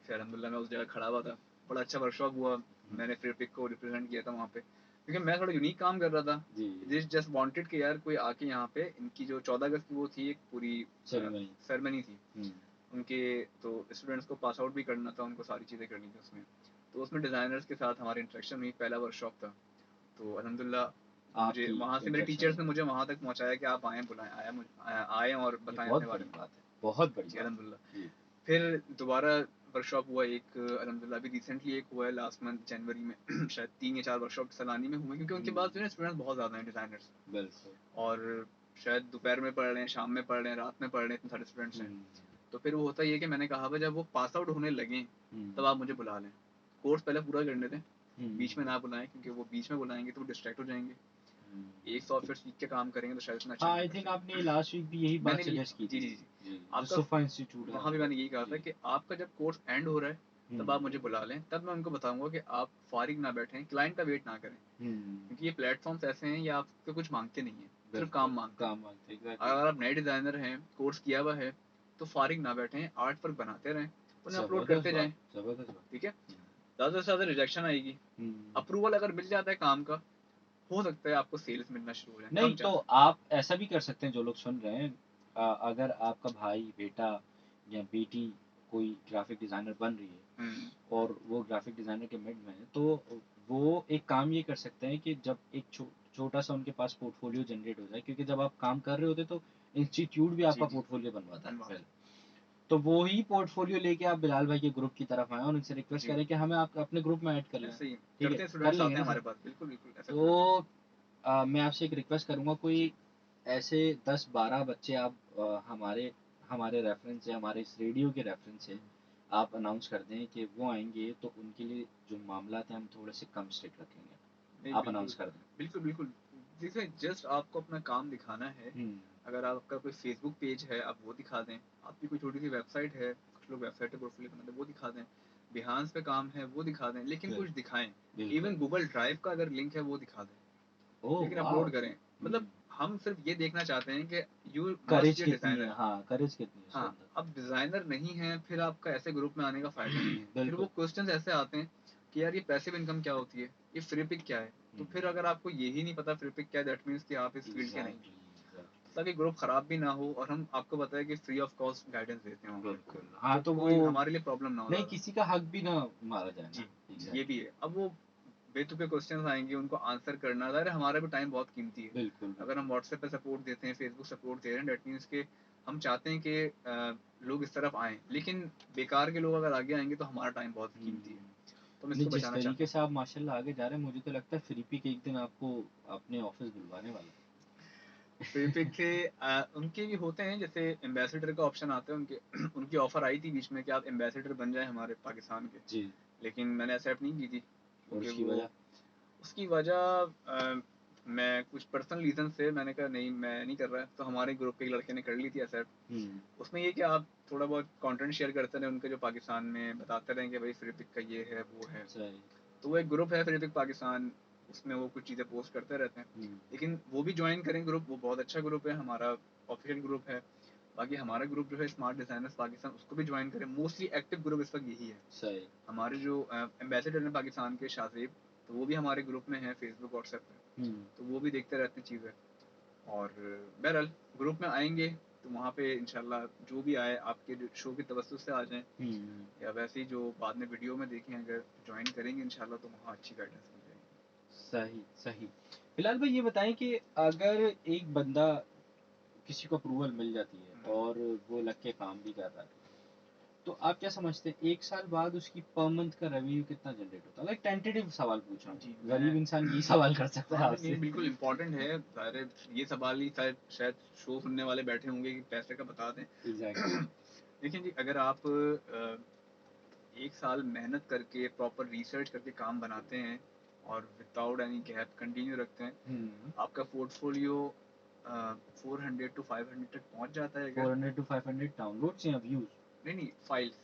फिर अल्हम्दुलिल्लाह मैं उस जगह खड़ा हुआ था। बड़ा अच्छा वर्कशॉप हुआ। मैंने फिर पिक को रिप्रेजेंट किया था वहाँ पे, क्योंकि मैं थोड़ा यूनिक काम कर रहा था। दिस जस्ट वांटेड कि यार कोई आके यहाँ पे, इनकी जो 14 अगस्त की वो थी एक पूरी सेरेमनी थी उनके, तो स्टूडेंट्स को पास आउट भी करना था, उनको सारी चीज़ें करनी थी उसमें। तो उसमें डिज़ाइनर्स के साथ हमारी इंटरेक्शन हुई, पहला वर्कशॉप था। तो अल्हम्दुलिल्लाह मुझे वहाँ से मेरे टीचर्स ने मुझे वहाँ तक पहुँचाया कि आप आएँ, बुलाएं, आएँ और बताएं अपने बारे में। बहुत बड़ी बात अल्हम्दुलिल्लाह। फिर दोबारा वर्कशॉप हुआ एक, अल्हम्दुलिल्लाह अभी रिसेंटली एक हुआ है लास्ट मंथ जनवरी में शायद 3 या 4 वर्कशॉप सलानी में हुए, क्योंकि उनके पास जो है स्टूडेंट्स बहुत ज़्यादा हैं डिज़ाइनर्स। बिल्कुल। और शायद दोपहर में पढ़ रहे हैं, शाम में पढ़ रहे हैं, रात में पढ़ रहे हैं, इतने सारे स्टूडेंट्स हैं। तो फिर वो होता ही है कि मैंने कहा भाई जब वो पास आउट होने लगें तब आप मुझे बुला लें। कोर्स पहले पूरा करने दें, बीच में ना बुलाएं, क्योंकि वो बीच में बुलाएंगे तो वो डिस्ट्रैक्ट हो जाएंगे। एक सॉफ्टवेयर सीख के काम करेंगे तो शायद इतना अच्छा। आई थिंक आपने लास्ट वीक भी यही बात सजेस्ट की थी। जी जी जी, आपका सोफा इंस्टीट्यूट है, वहाँ भी मैंने यही कहा था कि आपका जब कोर्स एंड हो रहा है तब आप मुझे बुला लें, तब मैं उनको बताऊंगा कि आप फारिग ना बैठें, क्लाइंट का वेट ना करें, क्योंकि ये प्लेटफॉर्म्स ऐसे हैं, ये आपसे कुछ मांगते नहीं है, सिर्फ काम मांगते हैं। अगर आप नए डिजाइनर हैं, कोर्स किया हुआ है, तो फारिग ना बैठें, आर्ट वर्क बनाते रहें, उन्हें अपलोड करते जाएं, ठीक है। ज़्यादा से ज़्यादा रिजेक्शन आएगी, अप्रूवल अगर मिल जाता है काम का, हो सकता है आपको सेल्स मिलना शुरू हो जाए। नहीं तो आप ऐसा भी कर सकते हैं, जो लोग सुन रहे हैं, अगर आपका भाई, बेटा या बेटी कोई ग्राफिक डिज़ाइनर बन रही है और वो ग्राफिक डिज़ाइनर के मिड में है, तो वो एक काम ये कर सकते हैं कि जब एक छोटा सा उनके पास पोर्टफोलियो जनरेट हो जाए, क्योंकि जब आप काम कर रहे होते तो इंस्टीट्यूट भी आपका पोर्टफोलियो बनवाता है पहले, तो वो ही पोर्टफोलियो लेके आप बिलाल भाई के ग्रुप की तरफ आए और उनसे रिक्वेस्ट करें कि हमें आप अपने ग्रुप में ऐड कर लें। ठीक है, कर लेंगे हमारे पास, बिल्कुल। तो मैं आपसे एक रिक्वेस्ट करूंगा, कोई ऐसे 10-12 बच्चे आप हमारे रेफरेंस से, हमारे इस रेडियो के रेफरेंस से आप अनाउंस कर दें कि वो आएंगे, तो उनके लिए जो मामला है हम थोड़े से कम स्ट्रिक्ट रखेंगे। आप अनाउंस कर दें। बिल्कुल। देखिए, जस्ट आपको अपना काम दिखाना है। अगर आपका कोई फेसबुक पेज है आप वो दिखा दें, आपकी कोई छोटी सी वेबसाइट है, कुछ लोग वेबसाइट पे पोर्टफोलियो बनाते हैं, वो दिखा दें, बिहांस पे काम है वो दिखा दें, लेकिन कुछ दिखाएं। इवन गूगल ड्राइव का अगर लिंक है वो दिखा दें, लेकिन अपलोड करें। मतलब हम सिर्फ ये देखना चाहते हैं कि यू करेज कितनी है। करेज कितनी है। अब डिजाइनर नहीं है, फिर आपका ऐसे ग्रुप में आने का फायदा नहीं है। फिर वो क्वेश्चंस ऐसे आते हैं कि यार ये पैसिव इनकम क्या होती है, ये फ्री पिक क्या है। तो फिर अगर आपको यही नहीं पता फ्री पिक क्या है, दैट मीन्स कि आप इस फील्ड के नहीं, ताकि ग्रुप खराब भी ना हो और हम आपको बताएं कि फ्री ऑफ कॉस्ट गाइडेंस देते हैं। बिल्कुल, हाँ, तो वो हमारे लिए प्रॉब्लम ना हो, नहीं किसी का हक भी ना मारा जाए। जी, ये भी है। अब वो बेतुके क्वेश्चंस आएंगे, उनको आंसर करना, अरे हमारा भी टाइम बहुत कीमती है। बिल्कुल। अगर हम व्हाट्सएप पे सपोर्ट देते हैं, फेसबुक सपोर्ट दे रहे हैं, दैट मीन्स के हम चाहते हैं कि लोग इस तरफ आएं, लेकिन बेकार के लोग अगर आगे आएंगे तो हमारा टाइम बहुत कीमती है। तो मैं नहीं, इसको जिस बचाना चाहता तरीके हूँ। से आप माशाल्लाह आगे जा रहे हैं, मुझे तो लगता है फ्री पिक एक दिन आपको अपने ऑफिस बुलवाने वाला है। फ्रीपिक से उनके भी होते हैं, जैसे एम्बेसडर का ऑप्शन आता है उनके उनकी ऑफर आई थी बीच में कि आप एम्बेसडर बन जाए हमारे पाकिस्तान के, जी। लेकिन मैंने एक्सेप्ट नहीं की थी और क्योंकि उसकी वो वजह? उसकी वजह मैं कुछ पर्सनल रीजन से मैंने कहा नहीं मैं नहीं कर रहा, तो हमारे ग्रुप के एक लड़के ने कर ली थी एक्सेप्ट। उसमें ये कि आप थोड़ा बहुत कंटेंट शेयर करते रहे उनके, जो पाकिस्तान में बताते रहें कि भाई फ्रीपिक का ये है वो है, सही। तो वो एक ग्रुप है फ्रीपिक पाकिस्तान, उसमें वो कुछ चीज़ें पोस्ट करते रहते हैं। लेकिन वो भी ज्वाइन करें ग्रुप, वो बहुत अच्छा ग्रुप है, हमारा ऑफिशियल ग्रुप है। बाकी हमारा ग्रुप जो है स्मार्ट डिजाइनर्स पाकिस्तान, उसको भी ज्वाइन करें, मोस्टली एक्टिव ग्रुप इस वक्त यही है। सही। हमारे जो एम्बेसडर हैं पाकिस्तान के शाहजेब, तो वो भी हमारे ग्रुप में है फेसबुक व्हाट्सएप पे, तो वो भी देखते रहते हैं चीज़ें। और बहरहाल ग्रुप में आएंगे तो वहाँ पे इंशाल्लाह जो भी आए आपके शो की तवज्जो से आ जाएं, या वैसे ही जो बाद में वीडियो में देखें अगर ज्वाइन करेंगे इंशाल्लाह तो वहाँ अच्छी गाइडेंस मिल जाएगी। सही सही। बिलाल भाई ये बताएं कि अगर एक बंदा, किसी को अप्रूवल मिल जाती है और वो लग के काम भी कर रहा है, तो आप क्या समझते हैं 1 साल बाद उसकी पर मंथ का रेवेन्यू कितना जनरेट होता है? लाइक टेंटेटिव सवाल पूछ रहा जी हूँ, मैं गरीब इंसान यही सवाल कर सकता है हाँ आपसे। नहीं बिल्कुल इम्पोर्टेंट है सारे, ये सवाल ही शायद शायद शो सुनने वाले बैठे होंगे कि पैसे का बता दें। एग्जैक्टली। देखिए जी, अगर आप 1 साल मेहनत करके प्रॉपर रिसर्च करके काम बनाते हैं और विदाउट एनी गैप कंटिन्यू रखते हैं, आपका पोर्टफोलियो 400 to 500 तक पहुंच जाता है। अगर 400 to 500 डाउनलोड्स या व्यूज? नहीं फाइल्स,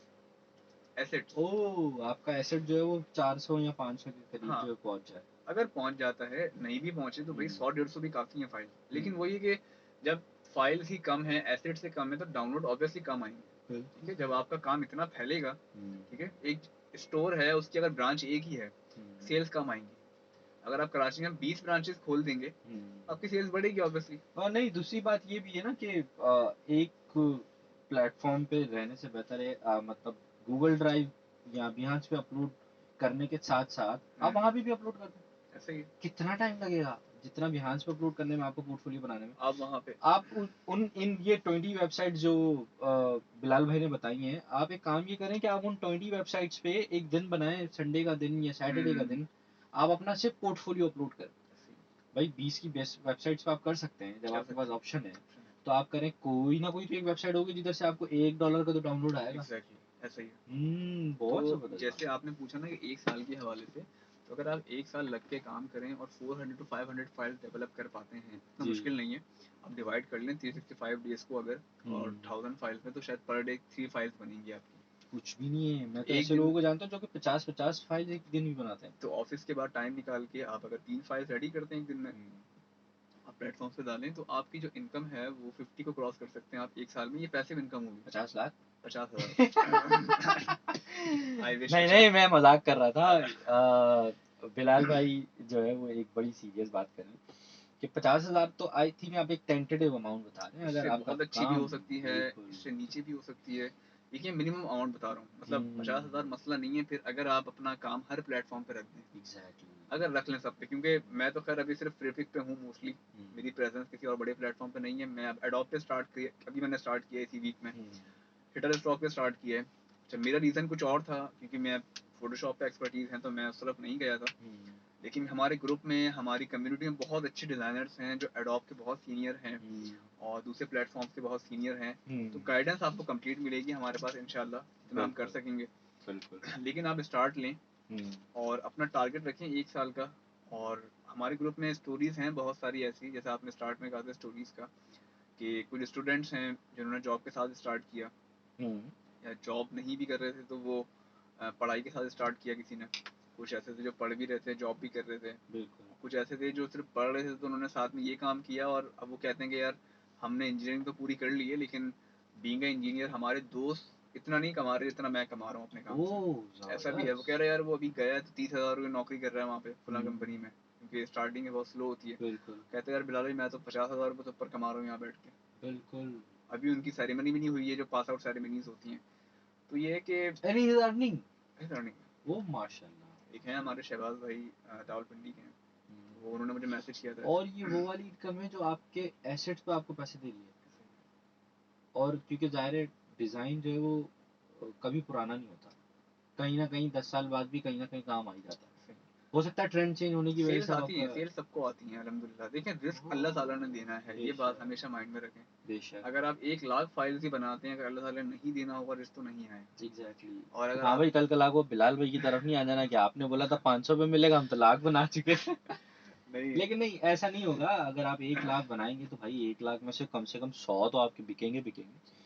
एसेट्स। ओह, आपका एसेट जो है वो 400 या 500 के करीब हाँ जो है पहुंच जाए। अगर पहुंच जाता है, नहीं भी पहुंचे तो भाई 100-150 भी काफ़ी है फाइल। लेकिन वही है कि जब फाइल्स ही कम है, एसेट से कम है, तो डाउनलोड ऑब्वियसली कम आएंगे। ठीक है, जब आपका काम इतना फैलेगा, ठीक है, एक स्टोर है उसकी अगर ब्रांच एक ही है, सेल्स कम आएंगी। अगर आप कराची में 20 ब्रांचेस खोल देंगे, आपकी सेल्स बढ़ेगी ऑब्वियसली। और नहीं, दूसरी बात ये भी है ना कि एक प्लेटफॉर्म पे रहने से बेहतर है मतलब गूगल ड्राइव या बिहांस पे अपलोड करने के साथ साथ आप वहां भी अपलोड कर दें। ऐसे ही कितना टाइम लगेगा जितना बिहांस पे अपलोड करने में आपको पोर्टफोलियो बनाने में? आप वहाँ पे आप उन इन ये 20 वेबसाइट जो बिलाल भाई ने बताई हैं, आप एक काम ये करें कि आप उन 20 वेबसाइट्स पे एक दिन बनाएं, संडे का दिन या सैटरडे का दिन, आप अपना सिर्फ पोर्टफोलियो अपलोड करें। भाई 20 की बेस्ट वेबसाइट्स पे आप कर सकते हैं जब आपके पास ऑप्शन है, तो आप करें। कोई ना कोई तो एक वेबसाइट होगी जिधर से आपको $1 का तो डाउनलोड आएगा। एग्जैक्टली ऐसा ही है। बहुत तो जबरदस्त जैसे बात। आपने पूछा ना कि 1 साल के हवाले से, तो अगर आप 1 साल लग के काम करें और 400 to 500 फाइल डेवलप कर पाते हैं तो जी। मुश्किल नहीं है। आप डिवाइड कर लें 365 डेज को अगर, और 1000 फाइल्स में तो शायद पर डे 3 फाइल्स बनेंगी आपकी। कुछ भी नहीं है, मैं तो एक ऐसे दिन लोगों को जानता हूँ जो कि 50-50 फाइल एक दिन भी बनाते हैं। तो ऑफिस के बाद टाइम निकाल के आप अगर 3 फाइल्स रेडी करते हैं एक दिन में, आप प्लेटफॉर्म पे डालें, तो आपकी जो इनकम है वो 50 को क्रॉस कर सकते हैं आप 1 साल में। ये पैसिव इनकम होगी 50 लाख? 50,000। आई विश नहीं नहीं, मैं मजाक कर रहा था। बिलाल भाई जो है वो एक बड़ी सीरियस बात करें कि 50,000 तो आई थिंक आप एक टेंटेटिव अमाउंट बता रहे हैं। इससे अगर आपका बहुत अच्छी भी काम हो सकती है, बिल्कुल इससे नीचे भी हो सकती है। देखिए मिनिमम अमाउंट बता रहा हूँ, मतलब 50,000 मसला नहीं है फिर अगर आप अपना काम हर प्लेटफॉर्म पे रख दें। एग्जैक्टली। अगर रख लें सब पे, क्योंकि मैं तो खैर अभी सिर्फ फ्रीपिक पे हूँ मोस्टली, मेरी प्रेजेंस किसी और बड़े प्लेटफॉर्म पे नहीं है। मैं अब एडोब पे स्टार्ट किया, अभी मैंने स्टार्ट किया इसी वीक में, हिटर स्टॉक पे स्टार्ट किया है। अच्छा, मेरा रीज़न कुछ और था क्योंकि मैं फोटोशॉप पे एक्सपर्टीज़ है तो मैं उस तरफ नहीं गया था। लेकिन हमारे ग्रुप में, हमारी कम्युनिटी में बहुत अच्छे डिज़ाइनर्स हैं जो एडोब के बहुत सीनियर हैं और दूसरे प्लेटफॉर्म्स के बहुत सीनियर हैं, तो गाइडेंस आपको कंप्लीट मिलेगी हमारे पास इंशाल्लाह, जितना हम कर सकेंगे। बिल्कुल। लेकिन आप स्टार्ट लें और अपना टारगेट रखें 1 साल का। और हमारे ग्रुप में स्टोरीज़ हैं बहुत सारी ऐसी, जैसे आपने स्टार्ट में कहा था स्टोरीज़ का, कि कुछ स्टूडेंट्स हैं जिन्होंने जॉब के साथ स्टार्ट किया, या जॉब नहीं भी कर रहे थे तो वो पढ़ाई के साथ स्टार्ट किया किसी ने। कुछ ऐसे थे जो पढ़ भी रहे थे, जॉब भी कर रहे थे। बिल्कुल। कुछ ऐसे थे जो सिर्फ पढ़ रहे थे तो उन्होंने साथ में ये काम किया, और अब वो कहते हैं कि यार हमने इंजीनियरिंग तो पूरी कर ली है, लेकिन बीइंग ए इंजीनियर हमारे दोस्त इतना नहीं कमा रहे जितना मैं कमा रहा हूँ अपने काम से। ऐसा भी है। वो कह रहे हैं यार वो अभी गया है तो 30,000 की नौकरी कर रहा है वहाँ पे फुला कंपनी में, क्योंकि स्टार्टिंग है बहुत स्लो होती है। कहते हैं यार बिलाल भाई मैं तो 50,000 रुपये से ऊपर कमा रहा हूँ यहाँ बैठ के। बिल्कुल। अभी उनकी सेरेमनी भी नहीं हुई है जो पास आउट सेरेमनीज होती हैं। तो ये है कि एनी इज अर्निंग। अर्निंग, वो माशाल्लाह। एक है हमारे शहबाज भाई रावलपिंडी के हैं, वो उन्होंने मुझे मैसेज किया था। और ये वो वाली इनकम है जो आपके एसेट्स पे आपको पैसे दे रही है। और क्योंकि ज़ाहिर है डिज़ाइन जो है वो कभी पुराना नहीं होता। कहीं ना कहीं 10 साल बाद भी कहीं ना कहीं काम आ ही जाता है। हो सकता है ट्रेंड चेंज होने की वजह सेल्स से अब आती है, आपका सेल्स सबको आती है अल्हम्दुलिल्लाह। देखें रिस्क अल्लाह ताला ने देना है, ये बात बेशक हमेशा माइंड में रखें। बेशक अगर आप 1 लाख फाइल्स ही बनाते हैं, अगर अल्लाह ताला ने नहीं देना होगा रिस्क तो नहीं आएगा। एग्जैक्टली। और अगर हाँ आप भाई, कल कल आपको बिलाल भाई की तरफ नहीं आ जाना कि आपने बोला था 500 पे मिलेगा, हम तो लाख बना चुके थे। नहीं लेकिन नहीं, ऐसा नहीं होगा। अगर आप 1 लाख बनाएंगे तो भाई 1 लाख में से कम 100 तो आपके बिकेंगे बिकेंगे।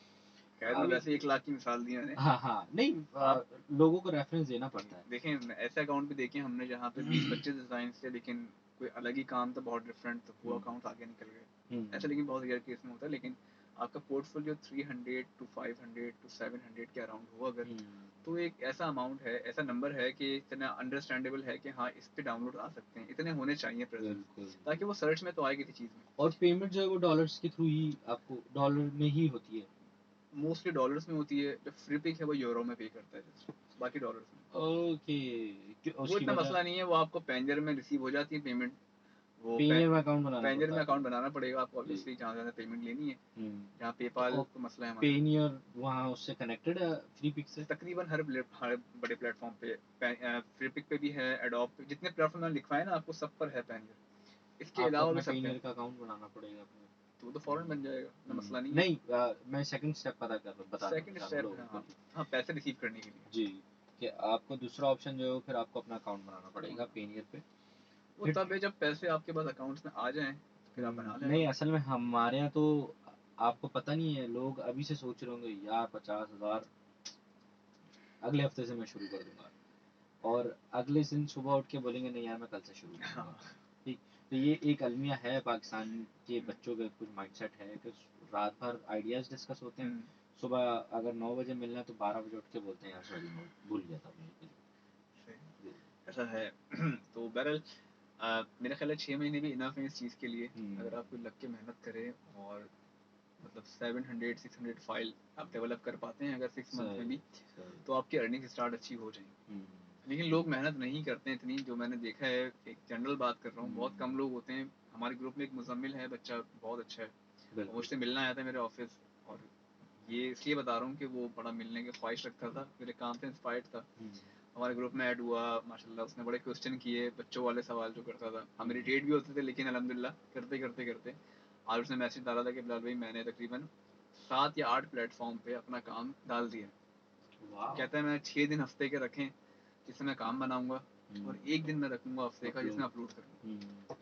खैर मैं अभी वैसे 1 लाख की मिसाल दी मैंने। हाँ हाँ, नहीं आप लोगों को रेफरेंस देना पड़ता है। देखें ऐसे अकाउंट भी देखे हमने जहाँ पे 20-25 डिजाइन थे, लेकिन कोई अलग ही काम था, बहुत डिफरेंट, तो वो अकाउंट आगे निकल गए। ऐसा लेकिन बहुत रेयर केस में होता है। लेकिन आपका पोर्टफोलियो 300 टू 500 टू 700 के अराउंड हो अगर, तो एक ऐसा अमाउंट है, ऐसा नंबर है कि इतना अंडरस्टैंडेबल है कि हाँ इस पे डाउनलोड आ सकते हैं, इतने होने चाहिए प्रेजेंट, बिल्कुल। ताकि वो सर्च में तो आए किसी चीज़ में। और पेमेंट जो है वो डॉलर्स के थ्रू ही आपको डॉलर में ही होती है। मोस्टली डॉलर्स में होती है, जो फ्री पिक है वो यूरो में पे करता है just, बाकी डॉलर्स में। ओके, वो उसकी इतना वजह मसला नहीं है, वो आपको पेंजर में रिसीव हो जाती है पेमेंट। वो पेनियर में अकाउंट बनाना पेंजर पड़ता में है। अकाउंट बनाना पड़ेगा आपको जी। ऑब्वियसली, जहाँ जहाँ पेमेंट लेनी है। जहाँ तो पेपाल तो मसला है हमारा। पेनियर वहाँ उससे कनेक्टेड है फ्री पिक से? तकरीबन हर बड़े प्लेटफॉर्म पे, फ्री पिक पे भी है, एडोब पे, जितने प्लेटफॉर्म मैंने लिखवाए ना आपको, सब पर है पेंजर। इसके आपको अलावा अपना भी सब पे है। पेनियर का अकाउंट बनाना पड़ेगा अपने। तो वो तो फौरन बन जाएगा, ना मसला नहीं है। नहीं, मैं सेकंड स्टेप बताना सेकंड चाह रहा हूँ स्टेप है, लोगों को। हाँ हाँ, पैसे रिसीव करने के लिए। जी, कि आपको दूसरा ऑप्शन जो है वो फिर आपको अपना अकाउंट बनाना पड़ेगा पेनियर पे। वो फिर तब है जब पैसे आपके पास अकाउंट्स में आ जाएं, तो फिर आप बना लें नहीं, अकाउंट। असल में हमारे यहाँ तो आपको पता नहीं है, लोग अभी से सोच रहे होंगे यार 50,000 अगले हफ्ते से मैं शुरू कर दूंगा, और अगले दिन सुबह उठ के बोलेंगे नहीं यार मैं कल से शुरू करूंगा। हाँ ठीक। तो ये एक अलमिया है पाकिस्तान के बच्चों का, कुछ माइंडसेट है कि रात भर आइडियाज डिस्कस होते हैं, सुबह अगर 9 बजे मिलना है तो 12 बजे उठ के बोलते हैं यार सॉरी मैं भूल गया था मैं। सही, ऐसा है। तो बहरहाल मेरा ख्याल है 6 महीने भी इनफ है इस चीज़ के लिए। अगर आप कोई लग के मेहनत करें और मतलब 700-600 फाइल आप डेवलप कर पाते हैं अगर 6 मंथ में भी, तो आपकी अर्निंग स्टार्ट अच्छी हो जाएगी। लेकिन लोग मेहनत नहीं करते हैं इतनी, जो मैंने देखा है, एक जनरल बात कर रहा हूँ, बहुत कम लोग होते हैं। हमारे ग्रुप में एक मुजम्मिल है, बच्चा बहुत अच्छा है, वो मुझसे मिलने आया था मेरे ऑफिस। और ये इसलिए बता रहा हूँ कि वो बड़ा मिलने की ख्वाहिश रखता था, मेरे काम से इंस्पायर्ड था, हमारे ग्रुप में ऐड हुआ माशाल्लाह। उसने बड़े क्वेश्चन किए, बच्चों वाले सवाल जो करता था, हम इरिटेट भी होते थे, लेकिन अल्हम्दुलिल्लाह करते करते करते आज उसने मैसेज डाला था कि बिलाल भाई मैंने तकरीबन 7 या 8 प्लेटफॉर्म पे अपना काम डाल दिया। कहता है मैं 6 दिन हफ्ते के रखें जिसमें मैं काम बनाऊंगा, और 1 दिन मैं रखूंगा हफ्ते का जिसमें अपलोड करूंगा।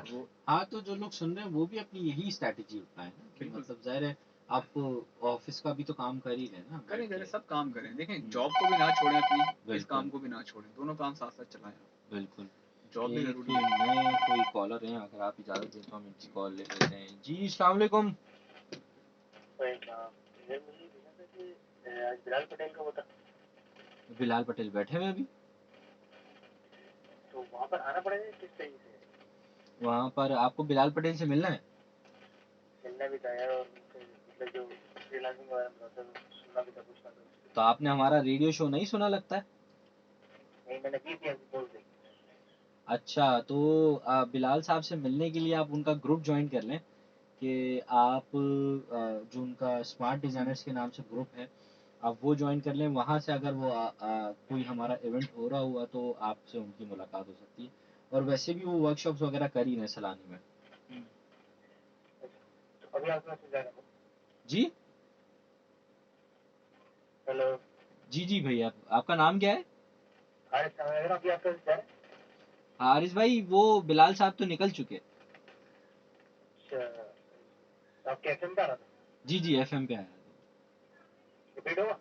वो हाँ, तो जो लोग सुन रहे हैं वो भी अपनी यही स्ट्रैटेजी अपनाएं ना, कि बिल्कुल मतलब जाहिर है आप ऑफिस का भी तो काम कर ही रहे हैं ना करें बैठ करें, के। सब काम करें। देखें जॉब को भी ना छोड़ें अपनी, इस बिल्कुल काम को भी ना छोड़ें, दोनों काम साथ साथ चलाएं। बिल्कुल। जॉब भी एक जरूरी है। नए कोई कॉलर हैं, अगर आप इजाज़त दें तो हम इनकी कॉल ले लेते हैं। जी अस्सलाम वालेकुम। ये मुझे पूछना था कि आज बिलाल पटेल का होता, बिलाल पटेल बैठे हुए अभी? तो वहाँ पर आना पड़ेगा किस तरीके से? वहाँ पर आपको बिलाल पटेल से मिलना है? मिलना भी था यार, और उनसे मतलब जो फ्रीलांसिंग के बारे में बताते हैं, सुनना भी था, पूछना था उससे। तो आपने हमारा रेडियो शो नहीं सुना लगता है? नहीं, मैंने की थी अभी बोल दी। अच्छा, तो बिलाल साहब से मिलने के लिए आप उनका ग्रुप ज्वाइन कर लें, कि आप जो उनका स्मार्ट डिज़ाइनर्स के नाम से ग्रुप है, आप वो ज्वाइन कर लें। वहाँ से अगर वो कोई हमारा इवेंट हो रहा हुआ तो आपसे उनकी मुलाकात हो सकती है। और वैसे भी वो वर्कशॉप्स वगैरह कर ही रहे हैं सलानी में। तो अभी आपके मैसेज आ रहा है। जी हेलो, जी जी भैया, आपका नाम क्या है? हारिस खान, अगर अभी आपका मैसेज आ रहा है। हारिस भाई, वो बिलाल साहब तो निकल चुके। अच्छा, तो आपके एफएम पे आ रहा था, जी जी, एफएम पे आया था। रिपीट होगा?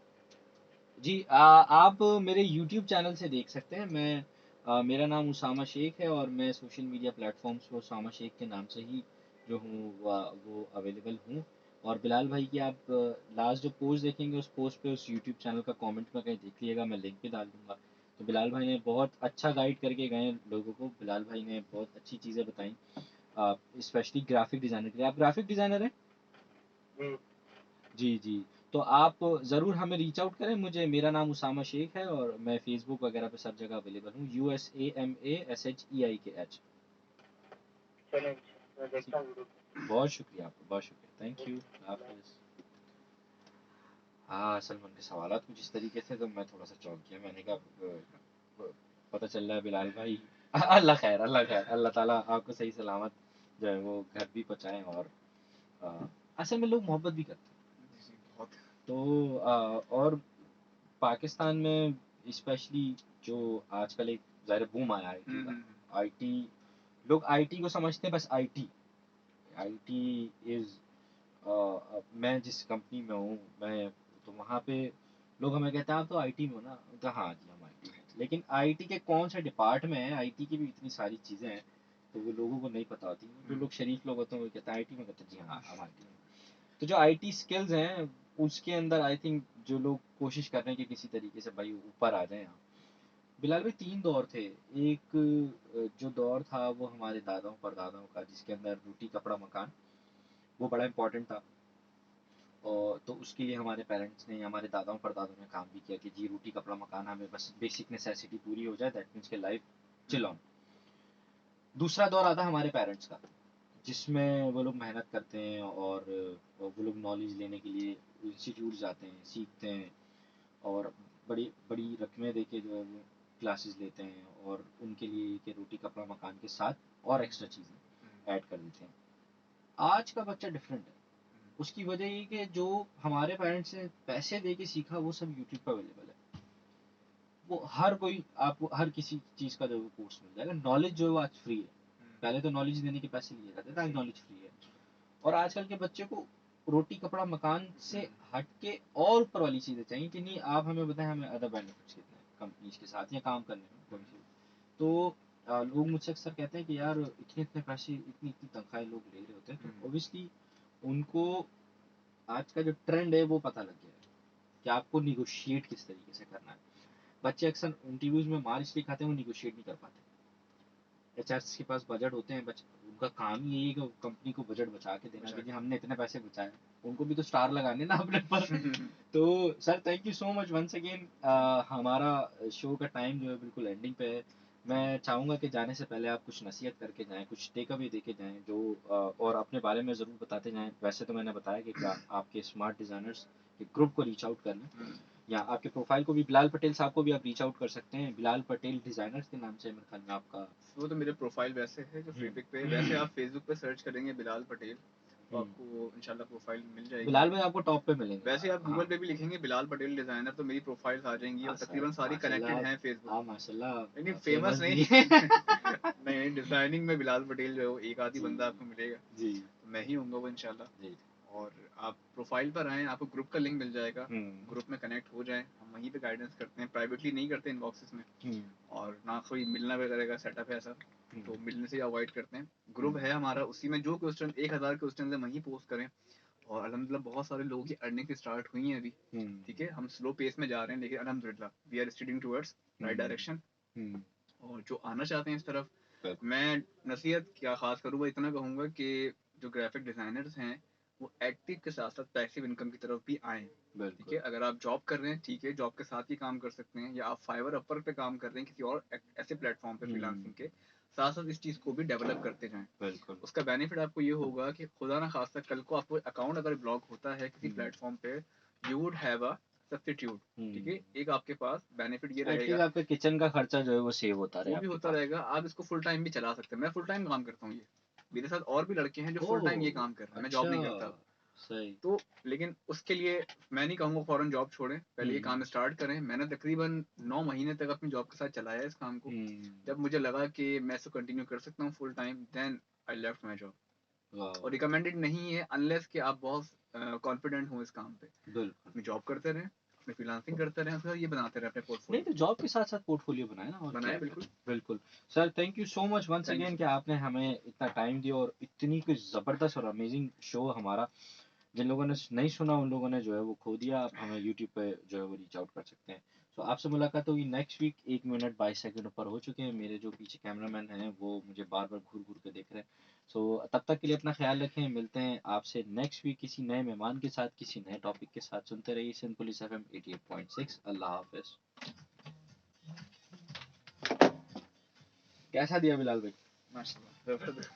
जी आप मेरे यूट्यूब चैनल से देख सकते हैं। मेरा नाम उसामा शेख है और मैं सोशल मीडिया प्लेटफॉर्म्स पर उसामा शेख के नाम से ही जो हूँ वो अवेलेबल हूँ। और बिलाल भाई की आप लास्ट जो पोस्ट देखेंगे उस पोस्ट पे उस यूट्यूब चैनल का कमेंट में कहीं देख लीजिएगा, मैं लिंक भी डाल दूँगा। तो बिलाल भाई ने बहुत अच्छा गाइड करके गए हैं लोगों को, बिलाल भाई ने बहुत अच्छी चीज़ें बताई, स्पेशली ग्राफिक डिज़ाइनर के लिए। आप ग्राफिक डिज़ाइनर हैं? जी। जी जी। तो आप ज़रूर हमें रीच आउट करें मुझे। मेरा नाम उसामा शेख है और मैं फेसबुक वगैरह पे सब जगह अवेलेबल हूँ, USAMASHEIKH। चलें, मैं ठीक, देखता हूँ वीडियो। बहुत शुक्रिया आपका, बहुत शुक्रिया, थैंक यू, हाफिज़। हाँ सलमान के सवालात कुछ इस तरीके से, तो मैं थोड़ा सा चौंक गया। मैंने कहा पता चल रहा है बिलाल भाई अल्लाह खैर, अल्लाह खैर, अल्लाह ताला आपको सही सलामत जो है वो घर भी पहुंचाएं। और असल में लोग मोहब्बत भी करते हैं। जी बहुत। तो और पाकिस्तान में स्पेशली जो आजकल एक ज़ाहिर बूम आया आईटी का, आईटी लोग आईटी को समझते हैं बस आईटी। आईटी इज मैं जिस कंपनी में हूँ, मैं तो वहाँ पे लोग हमें कहते हैं आप तो आईटी में हो ना, तो हाँ जी हम आईटी में। लेकिन आईटी के कौन से डिपार्टमेंट है, आईटी की भी इतनी सारी चीज़ें हैं तो वो लोगों को नहीं पता होती। जो लोग शरीफ लोग होते हैं वो कहते हैं आईटी में, कहते हैं जी हाँ हम आईटी में। तो जो आईटी स्किल्स हैं उसके अंदर आई थिंक जो लोग कोशिश कर रहे हैं कि किसी तरीके से भाई ऊपर आ जाए। बिलाल भाई तीन दौर थे। एक जो दौर था वो हमारे दादाओं परदादाओं का, जिसके अंदर रोटी कपड़ा मकान वो बड़ा इंपॉर्टेंट था। और तो उसके लिए हमारे पेरेंट्स ने, हमारे दादाओं परदादाओं ने काम भी किया कि जी रोटी कपड़ा मकान, हमें बस बेसिक नेसेसिटी पूरी हो जाए, दैट मीन्स के लाइफ चिल ऑन। दूसरा दौर आता हमारे पेरेंट्स का, जिसमें वो लोग मेहनत करते हैं और वो लोग नॉलेज लेने के लिए इंस्टीट्यूट जाते हैं, सीखते हैं और बड़ी बड़ी रकमें दे के जो है वो क्लासेस लेते हैं और उनके लिए कि रोटी कपड़ा मकान के साथ और एक्स्ट्रा चीज़ें ऐड कर देते हैं। आज का बच्चा डिफरेंट है। उसकी वजह ये कि जो हमारे पेरेंट्स ने पैसे दे के सीखा वो सब यूट्यूब पर अवेलेबल है। वो हर कोई आपको हर किसी चीज़ का जो है वो कोर्स मिल जाएगा। नॉलेज जो है वो आज फ्री है। पहले तो नॉलेज देने के पैसे लिए जाते थे, आज नॉलेज फ्री है। और आजकल के बच्चे को रोटी कपड़ा मकान से हट के और ऊपर वाली चीज़ें चाहिए कि नहीं आप हमें बताएं हमें अदर बेनिफिट्स कितने हैं कंपनीज के साथ या काम करने में कौन सी। तो लोग मुझसे अक्सर कहते हैं कि यार इतने इतने पैसे, इतनी इतनी तनख्वाहें लोग ले रहे होते हैं, तो ऑब्वियसली उनको आज का जो ट्रेंड है वो पता लग गया है कि आपको निगोशिएट किस तरीके से करना है। बच्चे अक्सर इंटरव्यूज में मार इसलिए खाते हैं वो निगोशिएट नहीं कर पाते। एचआर के पास बजट होते हैं, उनका काम ही यही है कि कंपनी को बजट बचा के देना कि जी हमने इतने पैसे बचाए। उनको भी तो स्टार लगाने ना अपने पर तो sir thank you so much once again. हमारा शो का टाइम जो है बिल्कुल एंडिंग पे है। मैं चाहूँगा कि जाने से पहले आप कुछ नसीहत करके जाएं, कुछ टेक अवे देके जाएं जो और अपने बारे में ज़रूर बताते जाएं। वैसे तो मैंने बताया कि आपके स्मार्ट डिज़ाइनर्स के ग्रुप को रीच आउट कर लें, या आपके प्रोफाइल को भी बिलाल पटेल साहब को भी आप रीच आउट कर सकते हैं। बिलाल पटेल डिज़ाइनर्स के नाम से मेरे ख्याल में आपका वो तो मेरे प्रोफाइल वैसे है जो फेसबुक पे, वैसे आप फेसबुक पे सर्च करेंगे बिलाल पटेल तो आपको इंशाल्लाह प्रोफाइल मिल जाएगी। बिलाल भाई आपको टॉप पे मिलेंगे। वैसे आप गूगल पे भी लिखेंगे बिलाल पटेल डिजाइनर तो मेरी प्रोफाइल्स आ जाएंगी और तकरीबन सारी कनेक्टेड हैं फेसबुक। हाँ माशाल्लाह, नहीं फेमस नहीं नहीं डिजाइनिंग में बिलाल पटेल जो है वो एक आधी बंदा आपको मिलेगा जी, तो मैं ही हूँगा वो इंशाल्लाह। जी। और आप प्रोफाइल पर आएँ, आपको ग्रुप का लिंक मिल जाएगा, हम्म, ग्रुप में कनेक्ट हो जाएं। हम वहीं पे गाइडेंस करते हैं, प्राइवेटली नहीं करते इनबॉक्सेस में, और ना कोई मिलना वगैरह का सेटअप है ऐसा, तो मिलने से अवॉइड करते हैं। ग्रुप है हमारा, उसी में जो क्वेश्चन 1000 क्वेश्चन है वहीं पोस्ट करें। और अल्हम्दुलिल्लाह बहुत सारे लोगों की अर्निंग स्टार्ट हुई है अभी। ठीक है, हम स्लो पेस में जा रहे हैं लेकिन अल्हम्दुलिल्लाह we are studying towards right direction. और जो आना चाहते हैं इस तरफ, मैं नसीहत क्या खास करूँगा, इतना कहूँगा कि जो ग्राफिक डिजाइनर्स हैं वो एक्टिव के साथ साथ पैसिव इनकम की तरफ भी आएँ। ठीक है, अगर आप जॉब कर रहे हैं ठीक है, जॉब के साथ ही काम कर सकते हैं, या आप फाइवर अपर पे काम कर रहे हैं किसी और ऐसे प्लेटफॉर्म पे फ्रीलांसिंग के साथ साथ इस चीज़ को भी डेवलप करते जाएं। बिल्कुल। उसका बेनिफिट आपको ये होगा कि खुदा ना खास्ता कल को आपको अकाउंट अगर ब्लॉक होता है किसी प्लेटफॉर्म पे, you would have a substitute. ठीक है, एक आपके पास बेनिफिट ये रहेगा, एटलीस्ट आपका किचन का खर्चा जो है वो सेव होता रहे वो भी आपके होता पास। रहेगा, आप इसको फुल टाइम भी चला सकते हैं। मैं फुल टाइम काम करता हूँ, ये मेरे साथ और भी लड़के हैं जो फुल टाइम ये काम कर रहे हैं, मैं जॉब नहीं करता। सही। तो लेकिन उसके लिए मैं नहीं कहूँगा फौरन जॉब छोड़ें, पहले ये काम स्टार्ट करें। मैंने तकरीबन 9 महीने तक अपनी जॉब के साथ चलाया इस काम को। जब मुझे लगा कि मैं इसको कंटिन्यू कर सकता हूँ full time, then I left my job. और रिकमेंडेड नहीं है अनलेस कि आप बहुत कॉन्फिडेंट हो इस काम पे। अपनी जॉब करते रहें, अपनी फ्रीलांसिंग करते रहें, फिर ये बनाते रहें अपने पोर्टफोलियो। नहीं तो जॉब के साथ साथ पोर्टफोलियो बनाए ना, और बनाए क्या बिल्कुल। बिल्कुल। Sir thank you so much once Thank you again so कि आपने हमें इतना टाइम दिया और इतनी कुछ ज़बरदस्त और अमेजिंग शो हमारा, जिन लोगों ने नहीं सुना उन लोगों ने जो है वो खो दिया। आप हमें यूट्यूब पे जो है वो रीच आउट कर सकते हैं। सो आपसे मुलाकात होगी नेक्स्ट वीक। 1 मिनट 22 सेकंड ऊपर हो चुके हैं। मेरे जो पीछे कैमरामैन हैं वो मुझे बार बार घूर घूर के देख रहे हैं। सो तब तक के लिए अपना ख्याल रखें। मिलते हैं आपसे नेक्स्ट वीक किसी नए मेहमान के साथ, किसी नए टॉपिक के साथ। सुनते रहिए सिंपलिस FM 88.6। अल्लाह हाफिज। कैसा दिया बिलाल भाई? माशाल्लाह, जबरदस्त।